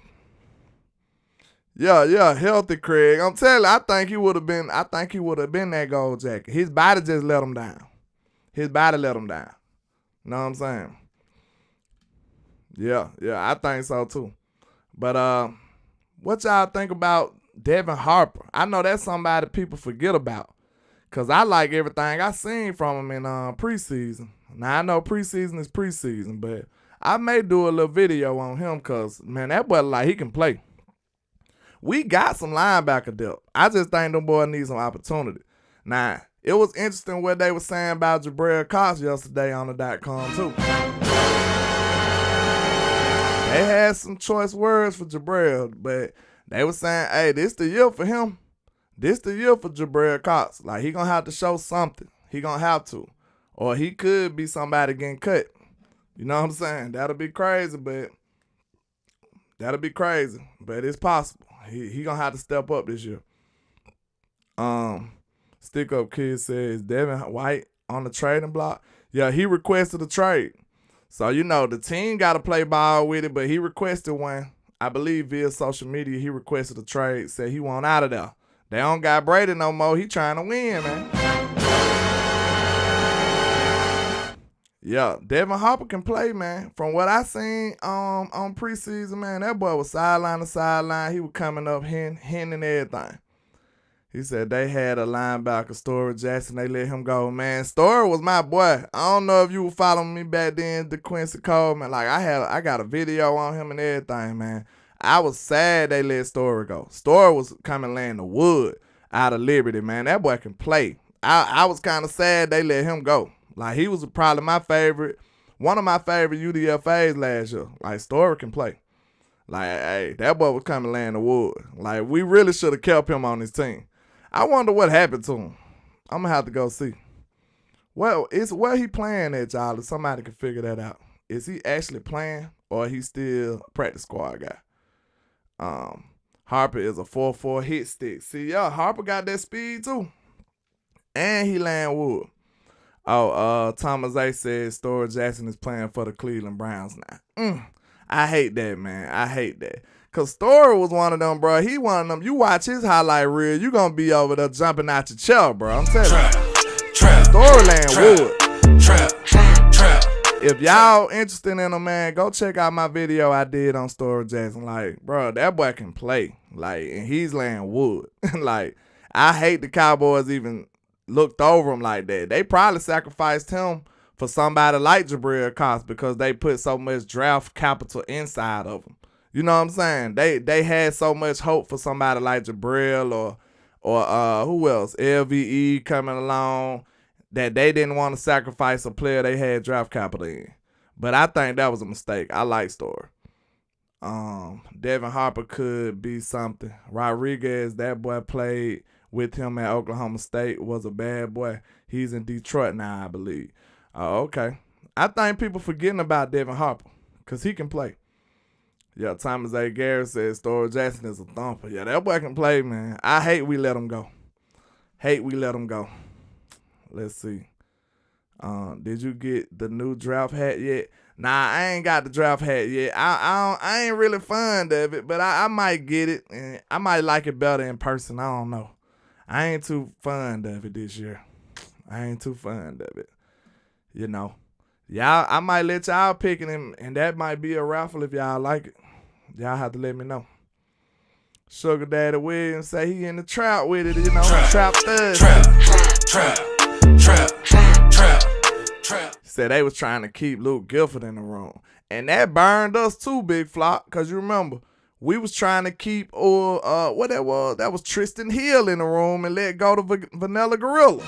Yeah, healthy Craig. I'm telling you, I think he would have been that gold jacket. His body just let him down. You know what I'm saying? Yeah, I think so too. But what y'all think about Devin Harper? I know that's somebody people forget about. Because I like everything I seen from him in preseason. Now, I know preseason is preseason, but I may do a little video on him because, man, that boy like he can play. We got some linebacker depth. I just think them boys need some opportunity. Now, it was interesting what they were saying about Jabril Cox yesterday on the .com too. They had some choice words for Jabril, but they were saying, hey, this the year for him. This the year for Jabril Cox. Like, he gonna have to show something. He gonna have to. Or he could be somebody getting cut. You know what I'm saying? That'll be crazy, but it's possible. He gonna have to step up this year. Stick Up Kid says Devin White on the trading block. Yeah, he requested a trade. So, you know, the team got to play ball with it, but he requested one. I believe via social media, he requested a trade, said he want out of there. They don't got Brady no more. He trying to win, man. Yeah, Devin Harper can play, man. From what I seen on preseason, man, that boy was sideline to sideline. He was coming up, hitting everything. He said they had a linebacker, Story Jackson. They let him go. Man, Story was my boy. I don't know if you were following me back then, DeQuincy Coleman. Like, I got a video on him and everything, man. I was sad they let Story go. Story was coming laying the wood out of Liberty, man. That boy can play. I was kind of sad they let him go. Like, he was probably one of my favorite UDFAs last year. Like, Story can play. Like, hey, that boy was coming laying the wood. Like, we really should have kept him on this team. I wonder what happened to him. I'm going to have to go see. Well, it's where he playing at, y'all, if somebody can figure that out. Is he actually playing or he still a practice squad guy? Harper is a 4-4 hit stick. See, yeah, Harper got that speed too. And he laying wood. Thomas A says Story Jackson is playing for the Cleveland Browns now. I hate that, man. I hate that. Because Story was one of them, bro. He one of them. You watch his highlight reel, you going to be over there jumping out your chair, bro. I'm telling you. Story laying wood. If y'all interested in him, man, go check out my video I did on Story Jackson. Like, bro, that boy can play. Like, and he's laying wood. Like, I hate the Cowboys even looked over him like that. They probably sacrificed him for somebody like Jabril Cox because they put so much draft capital inside of him. You know what I'm saying? They had so much hope for somebody like Jabril or who else? LVE coming along that they didn't want to sacrifice a player they had draft capital in. But I think that was a mistake. I like Story. Devin Harper could be something. Rodriguez, that boy played with him at Oklahoma State, was a bad boy. He's in Detroit now, I believe. Okay. I think people forgetting about Devin Harper because he can play. Yeah, Thomas A. Garrett says Story Jackson is a thumper. Yeah, that boy can play, man. I hate we let him go. Let's see. Did you get the new draft hat yet? Nah, I ain't got the draft hat yet. I ain't really fond of it, but I might get it, and I might like it better in person. I don't know. I ain't too fond of it this year. You know. Y'all, I might let y'all pick it, and that might be a raffle if y'all like it. Y'all have to let me know. Sugar Daddy Williams say he in the trap with it, you know. Trap thug. Trap. Said they was trying to keep Luke Gifford in the room. And that burned us too, Big Flock, because you remember, we was trying to keep, what that was? That was Tristan Hill in the room and let go to Vanilla Gorilla.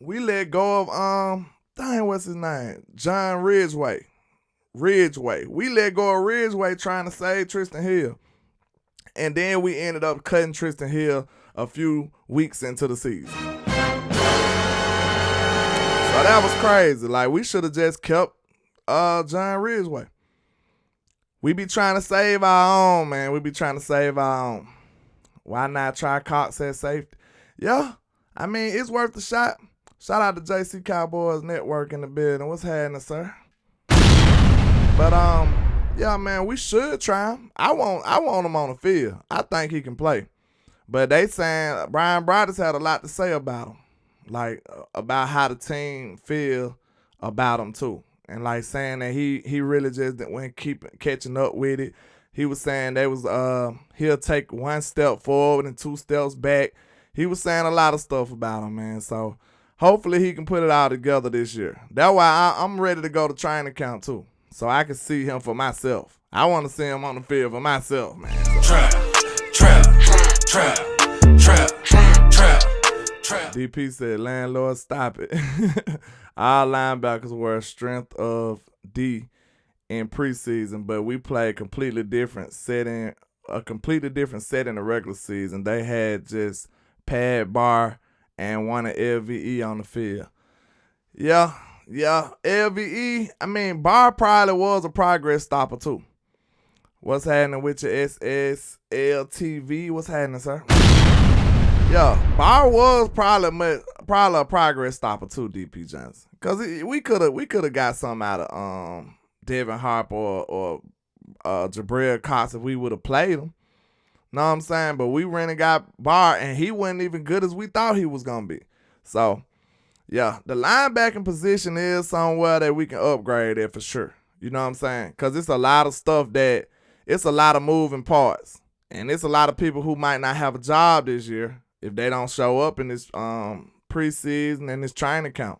We let go of, what's his name? John Ridgeway. We let go of Ridgeway trying to save Tristan Hill. And then we ended up cutting Tristan Hill a few weeks into the season. So that was crazy. Like, we should have just kept John Ridgeway. We be trying to save our own, man. Why not try Cox at safety? Yeah, I mean, it's worth a shot. Shout out to JC Cowboys Network in the building. What's happening, sir? But yeah, man, we should try him. I want him on the field. I think he can play. But they saying Brian Broaddus had a lot to say about him, like about how the team feel about him too, and like saying that he really just went catching up with it. He was saying he'll take 1 step forward and 2 steps back. He was saying a lot of stuff about him, man. So hopefully he can put it all together this year. That's why I'm ready to go to training camp too, so I can see him for myself. I want to see him on the field for myself, man. So. Trap. DP said, landlord, stop it. Our linebackers were a strength of D in preseason, but we played a completely different set in the regular season. They had just pad bar and one of LVE on the field. Yeah, LVE. I mean, bar probably was a progress stopper too. What's happening with your SSLTV? What's happening, sir? Yeah, bar was probably a progress stopper too, DP Johnson. Cause we could have got something out of Devin Harper or Jabril Cox if we would have played him. Know what I'm saying? But we ran and got bar, and he wasn't even good as we thought he was gonna be. So yeah, the linebacking position is somewhere that we can upgrade it for sure. You know what I'm saying? Cause it's a lot of stuff it's a lot of moving parts, and it's a lot of people who might not have a job this year if they don't show up in this preseason and this training camp.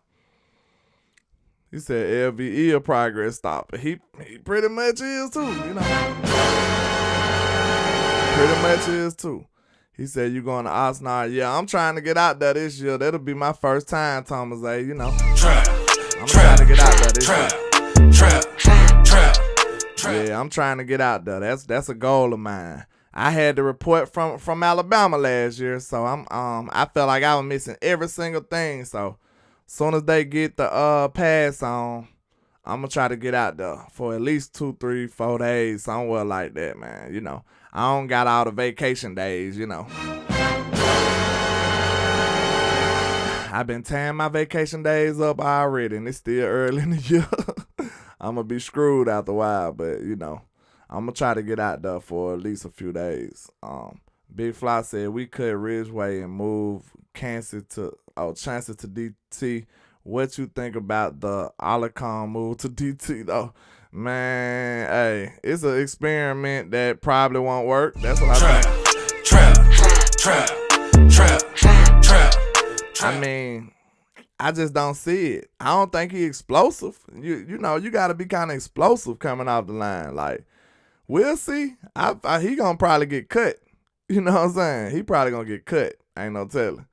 He said LVE a progress stopper. He pretty much is too, you know. Pretty much is too. He said, you going to Oxnard? Yeah, I'm trying to get out there this year. That'll be my first time, Thomas A, you know. I'm trying to get out there this year. Yeah, I'm trying to get out there. That's a goal of mine. I had the report from Alabama last year, so I felt like I was missing every single thing. So as soon as they get the pass on, I'm gonna try to get out there for at least 2, 3, 4 days, somewhere like that, man. You know, I don't got all the vacation days, you know. I've been tearing my vacation days up already, and it's still early in the year. I'm gonna be screwed after a while, but you know, I'm gonna try to get out there for at least a few days. Big Fly said we cut Ridgeway and move Chancellor to DT. What you think about the Alicon move to DT though? Man, hey, it's an experiment that probably won't work. That's what I think. Trap. I mean, I just don't see it. I don't think he's explosive. You know, you got to be kind of explosive coming off the line. Like, we'll see. He gonna probably get cut. You know what I'm saying? He probably gonna get cut. Ain't no telling.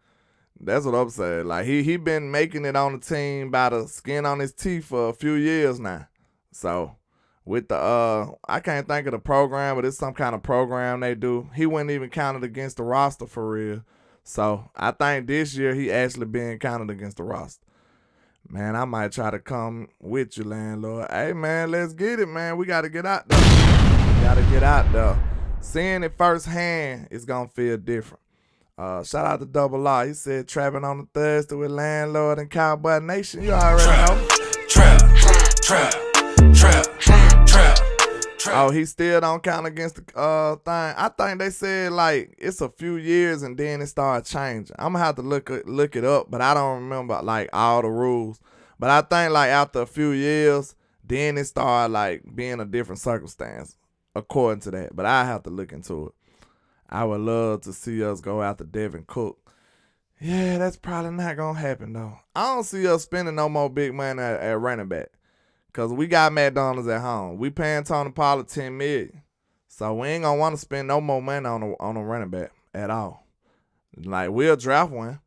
That's what I'm saying. Like, he been making it on the team by the skin on his teeth for a few years now. So with the I can't think of the program, but it's some kind of program they do. He wasn't even counted against the roster for real. So I think this year he actually being counted against the roster. Man, I might try to come with you, landlord. Hey, man, let's get it, man. We got to get out there. Seeing it firsthand is going to feel different. Shout out to Double R. He said, trapping on the Thursday with Landlord and Cowboy Nation. You already know. Trap. Oh, he still don't count against the thing. I think they said, like, it's a few years and then it started changing. I'm going to have to look it up, but I don't remember, like, all the rules. But I think, like, after a few years, then it started, like, being a different circumstance, according to that. But I have to look into it. I would love to see us go after Devin Cook. Yeah, that's probably not going to happen, though. I don't see us spending no more big money at running back. Because we got McDonald's at home. We paying Tony Pollard $10 million. So we ain't going to want to spend no more money on a running back at all. Like, we'll draft one.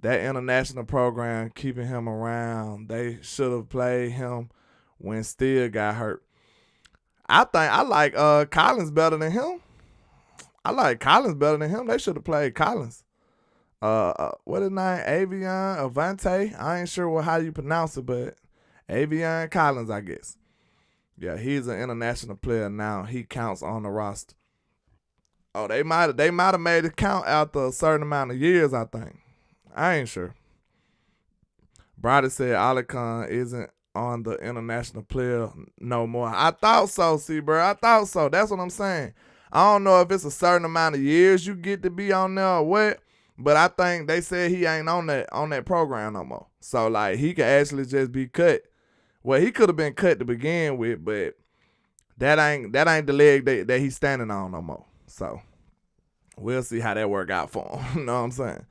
That international program, keeping him around, they should have played him when Steele got hurt. I think I like Collins better than him. They should have played Collins. What his name? Avion, Avante. I ain't sure how you pronounce it, but Avion Collins, I guess. Yeah, he's an international player now. He counts on the roster. Oh, they might have made it count after a certain amount of years, I think. I ain't sure. Brody said Alicon isn't on the international player no more. I thought so, see, bro. I thought so. That's what I'm saying. I don't know if it's a certain amount of years you get to be on there or what, but I think they said he ain't on that program no more. So, like, he could actually just be cut. Well, he could have been cut to begin with, but that ain't the leg that he's standing on no more. So we'll see how that work out for him. You know what I'm saying?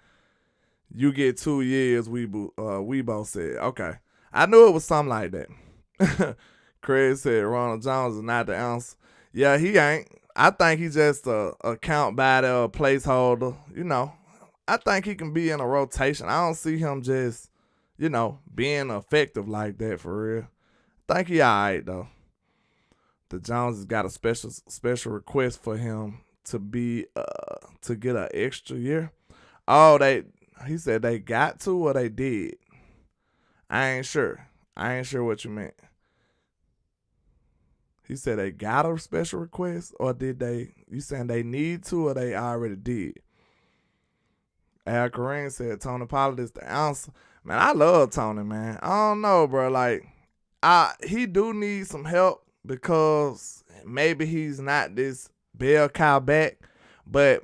You get 2 years, Weibo said. Okay. I knew it was something like that. Craig said Ronald Jones is not the answer. Yeah, he ain't. I think he's just a count batter, a placeholder. You know, I think he can be in a rotation. I don't see him just, being effective like that for real. I think he all right, though. The Joneses got a special request for him to be to get an extra year. Oh, he said they got to or they did. I ain't sure. What you meant. He said they got a special request or did they? You saying they need to or they already did? Al Kareem said Tony Pollard is the answer. Man, I love Tony, man. I don't know, bro. Like, he do need some help because maybe he's not this bell cow back, but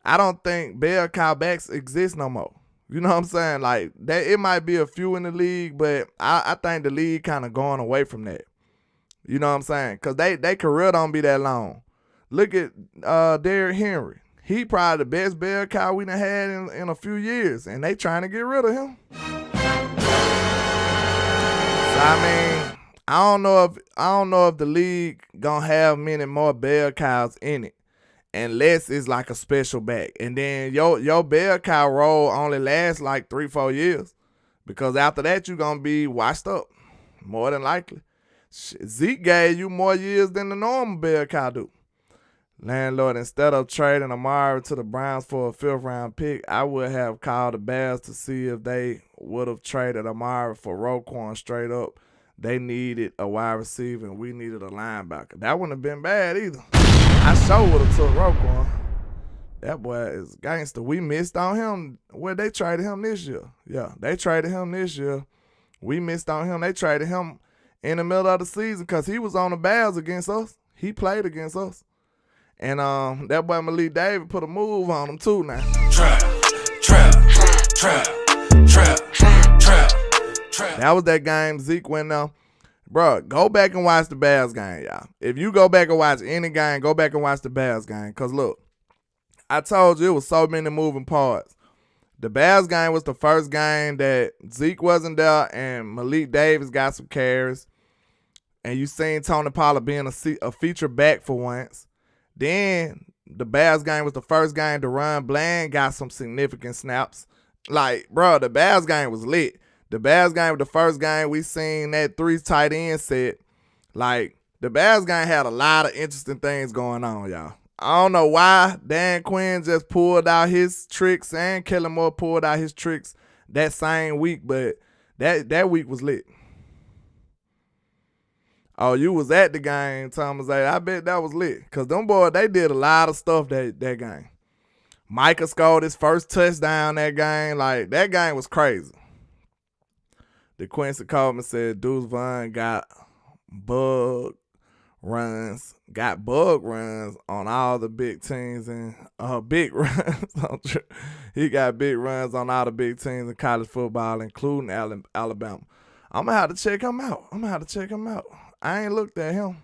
I don't think bell cow backs exist no more. You know what I'm saying? Like, it might be a few in the league, but I think the league kind of going away from that. You know what I'm saying? Because they career don't be that long. Look at Derrick Henry. He probably the best bell cow we done had in a few years, and they trying to get rid of him. So, I mean, I don't know if the league gonna have many more bell cows in it, unless it's like a special back. And then your bell cow role only lasts like 3-4 years, because after that you gonna be washed up, more than likely. Zeke gave you more years than the normal bell cow do. Landlord, instead of trading Amari to the Browns for a 5th-round pick, I would have called the Bears to see if they would have traded Amari for Roquan straight up. They needed a wide receiver, and we needed a linebacker. That wouldn't have been bad either. I sure would have took Roquan. That boy is gangster. We missed on him where they traded him this year. Yeah, they traded him this year. We missed on him. They traded him in the middle of the season because he was on the Bears against us. He played against us. And that boy Malik Davis put a move on him too now. Trap. That was that game Zeke went down. Bro, go back and watch the Bears game, y'all. If you go back and watch any game, go back and watch the Bears game. Because, look, I told you it was so many moving parts. The Bears game was the first game that Zeke wasn't there and Malik Davis got some carries. And you seen Tony Pollard being a feature back for once. Then the Bears game was the first game Deron Bland got some significant snaps. Like, bro, the Bears game was lit. The Bears game was the first game we seen that 3 tight end set. Like, the Bears game had a lot of interesting things going on, y'all. I don't know why Dan Quinn just pulled out his tricks and Kellen Moore pulled out his tricks that same week, but that week was lit. Oh, you was at the game, Thomas A. I bet that was lit. Because them boys, they did a lot of stuff that game. Micah scored his first touchdown that game. Like, that game was crazy. The Quincy Coleman said Deuce Vaughn got bug runs on all the big teams and big runs. He got big runs on all the big teams in college football, including Alabama. I'm going to have to check him out. I ain't looked at him.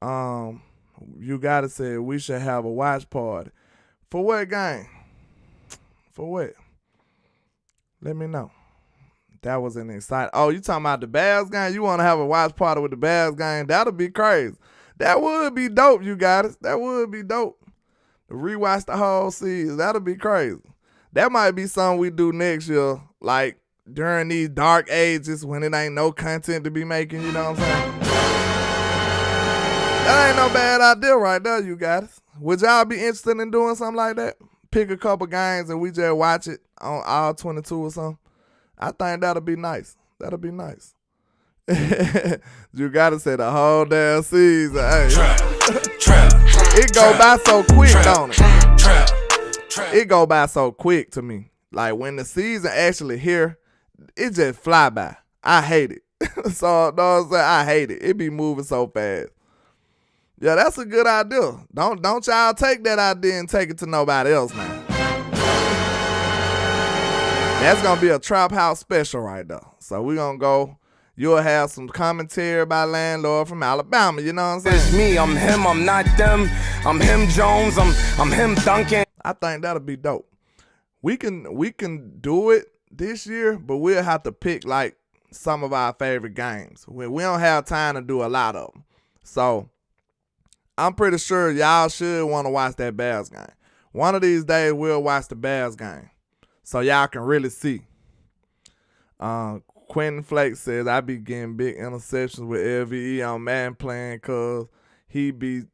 You gotta say we should have a watch party. For what game? For what? Let me know. That was an exciting. Oh, you talking about the Bears game? You want to have a watch party with the Bears game? That'll be crazy. That would be dope, you guys. That would be dope. Rewatch the whole season. That'll be crazy. That might be something we do next year, like during these dark ages when it ain't no content to be making, you know what I'm saying? That ain't no bad idea right there, you guys. Would y'all be interested in doing something like that? Pick a couple games and we just watch it on all 22 or something? I think that'll be nice. That'll be nice. You gotta say the whole damn season. Hey. It go by so quick, don't it? It go by so quick to me. Like when the season actually here, it just fly by. I hate it. So, you know what I'm saying? I hate it. It be moving so fast. Yeah, that's a good idea. Don't y'all take that idea and take it to nobody else now. That's going to be a Trap House special right there. So we're going to go, you'll have some commentary by landlord from Alabama. You know what I'm saying? It's me, I'm him, I'm not them. I'm him Jones, I'm him Duncan. I think that'll be dope. We can do it this year, but we'll have to pick like some of our favorite games. We don't have time to do a lot of them. So I'm pretty sure y'all should want to watch that Bears game. One of these days we'll watch the Bears game so y'all can really see. Quentin Flake says I be getting big interceptions with LVE on Madden playing because he be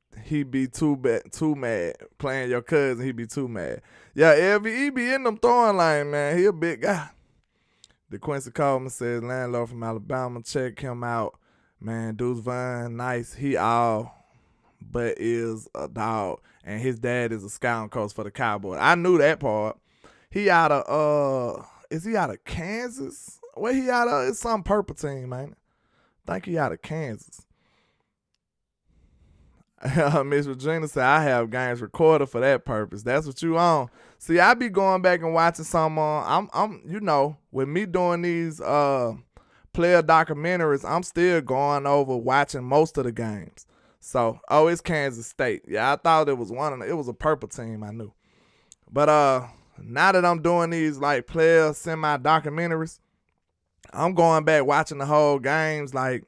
too mad playing your cousin. He be too mad. Yeah, LVE be in them throwing lane, man. He a big guy. The Quincy Coleman says landlord from Alabama, check him out, man. Deuce Vaughn, nice. He all but is a dog, and his dad is a scouting coach for the Cowboys. I knew that part. He out of is he out of Kansas? Where he out of? It's some purple team, man. I think he out of Kansas. Miss Regina said, I have games recorded for that purpose. That's what you on. See, I be going back and watching some I'm you know, with me doing these player documentaries, I'm still going over watching most of the games. So, it's Kansas State. Yeah, I thought it was it was a purple team, I knew. But now that I'm doing these like player semi-documentaries, I'm going back watching the whole games like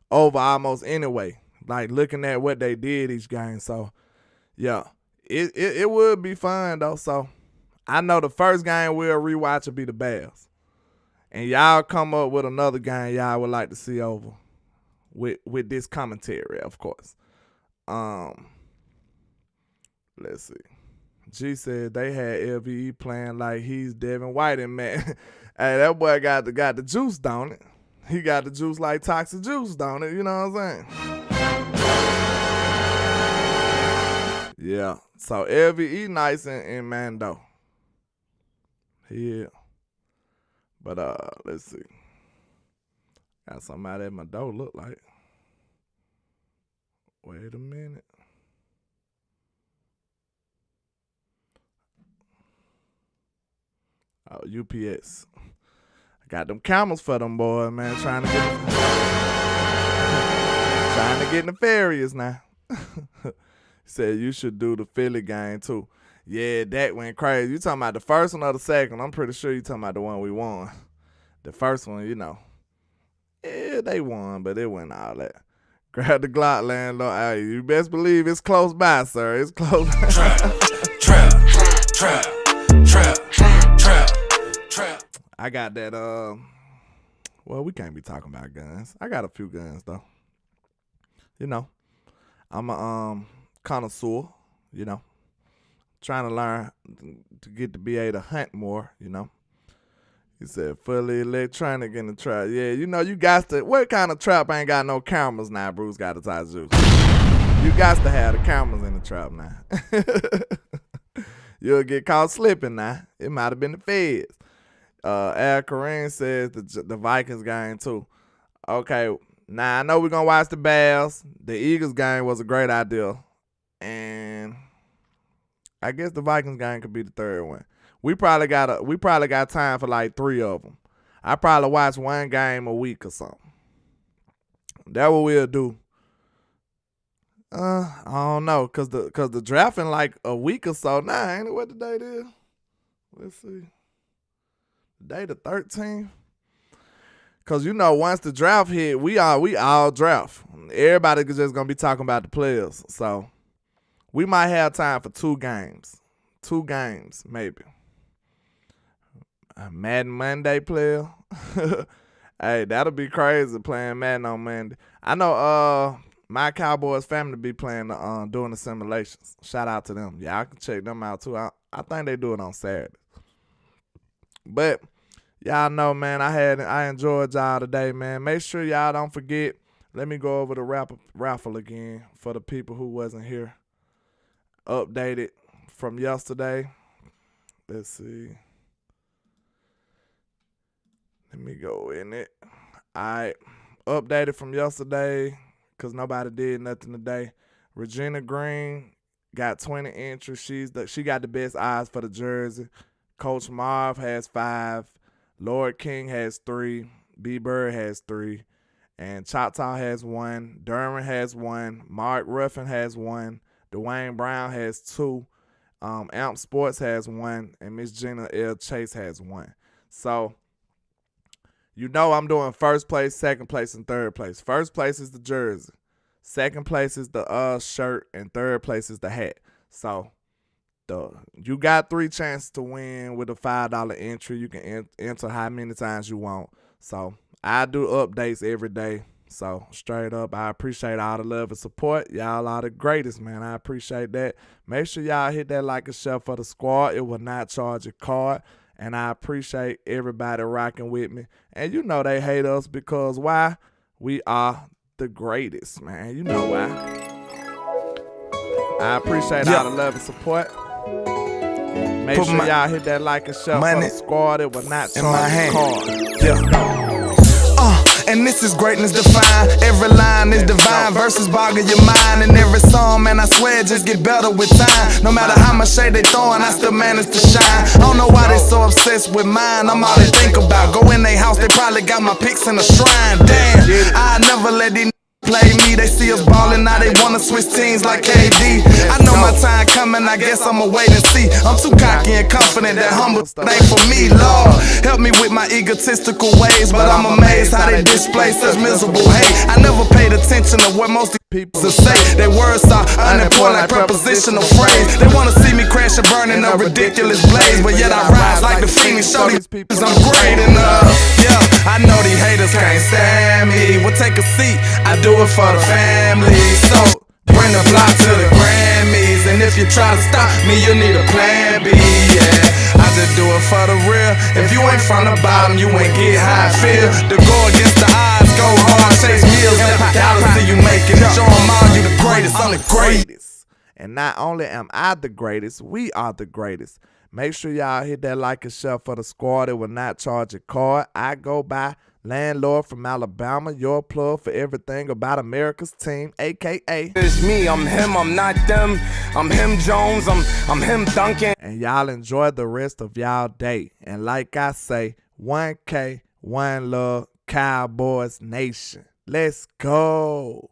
over almost anyway. Like looking at what they did each game. So yeah, it would be fun though. So I know the first game we'll rewatch will be the Bears. And y'all come up with another game y'all would like to see over with this commentary, of course. Let's see. G said they had LVE playing like he's Devin White and man. Hey, that boy got the juice, don't it? He got the juice like toxic juice, don't it? You know what I'm saying? Yeah. So LVE nice in Mando. Yeah. But let's see. Got somebody at my door look like. Wait a minute. Oh, UPS. I got them cameras for them boys, man. Trying to get nefarious now. Said you should do the Philly game too. Yeah, that went crazy. You talking about the first one or the second? I'm pretty sure you talking about the one we won. The first one, you know. Yeah, they won, but it wasn't all that. Grab the Glock, landlord. Hey, you best believe it's close by, sir. It's close by. Trap. I got that, well, we can't be talking about guns. I got a few guns, though. You know, I'm a connoisseur, you know. Trying to learn to get to be able to hunt more, you know. He said, fully electronic in the trap. Yeah, you know, you got to, what kind of trap ain't got no cameras now, Bruce got to talk to you. You got to have the cameras in the trap now. You'll get caught slipping now. It might have been the feds. Al Kareem says the Vikings game too. Okay, now I know we're going to watch the Bears. The Eagles game was a great idea. And I guess the Vikings game could be the third one. We probably got time for like 3 of them. I probably watch one game a week or something. That's what we'll do. I don't know, cause the draft in like a week or so now. Ain't it what the date is? Let's see. The day the 13th. Cause you know once the draft hit, we all draft. Everybody just gonna be talking about the players. So we might have time for 2 games. 2 games, maybe. A Madden Monday player. Hey, that'll be crazy playing Madden on Monday. I know my Cowboys family be playing doing the simulations. Shout out to them. Yeah, I can check them out too. I think they do it on Saturday. But y'all know, man, I enjoyed y'all today, man. Make sure y'all don't forget. Let me go over the raffle again for the people who wasn't here. Updated from yesterday. Let's see. Let me go in it. All right. Updated from yesterday because nobody did nothing today. Regina Green got 20 entries. She got the best odds for the jersey. Coach Marv has 5. Lord King has 3. B. Bird has 3. And Choctaw has 1. Durham has 1. Mark Ruffin has 1. Dwayne Brown has 2. Amp Sports has 1. And Miss Gina L. Chase has 1. So, you know I'm doing first place, second place, and third place. First place is the jersey. Second place is the shirt. And third place is the hat. So, you got 3 chances to win with a $5 entry. You can enter how many times you want. So, I do updates every day. So, straight up, I appreciate all the love and support. Y'all are the greatest, man. I appreciate that. Make sure y'all hit that like and share for the squad. It will not charge a card. And I appreciate everybody rocking with me. And you know they hate us because why? We are the greatest, man. You know why. I appreciate all the love and support. Make sure y'all hit that like and share for the squad. It will not charge a card. Let's go. And this is greatness defined. Every line is divine. Verses boggle your mind. And every song, man, I swear, just get better with time. No matter how much shade they throwing, I still manage to shine. I don't know why they so obsessed with mine. I'm all they think about. Go in their house, they probably got my pics in a shrine. Damn, I never let these play me. They see us ballin', now they wanna switch teams like KD. I know my time coming, I guess I'ma wait and see. I'm too cocky and confident that humble ain't for me, Lord. Help me with my egotistical ways, but I'm amazed how they display such miserable hate. I never paid attention to what most people say. Their words are unimportant like prepositional phrase. They wanna see me crash and burn in a ridiculous blaze, but yet I rise like the Phoenix. Show these people I'm great enough. Yeah, I know these haters can't stand me. Well, take a seat, I do it for the family. So bring the block to the Grammys, and if you try to stop me, you need a plan B. Yeah, I just do it for the real. If you ain't from the bottom, you ain't get how I feel. To go against the odds, go hard, chase meals, every dollar till you make it. Show 'em all you the greatest, I'm the greatest. And not only am I the greatest, we are the greatest. Make sure y'all hit that like and share for the squad. It will not charge a card. I go by Landlord from Alabama, your plug for everything about America's team, a.k.a. It's me, I'm him, I'm not them. I'm him Jones, I'm him Duncan. And y'all enjoy the rest of y'all day. And like I say, 1K, 1 love, Cowboys Nation. Let's go.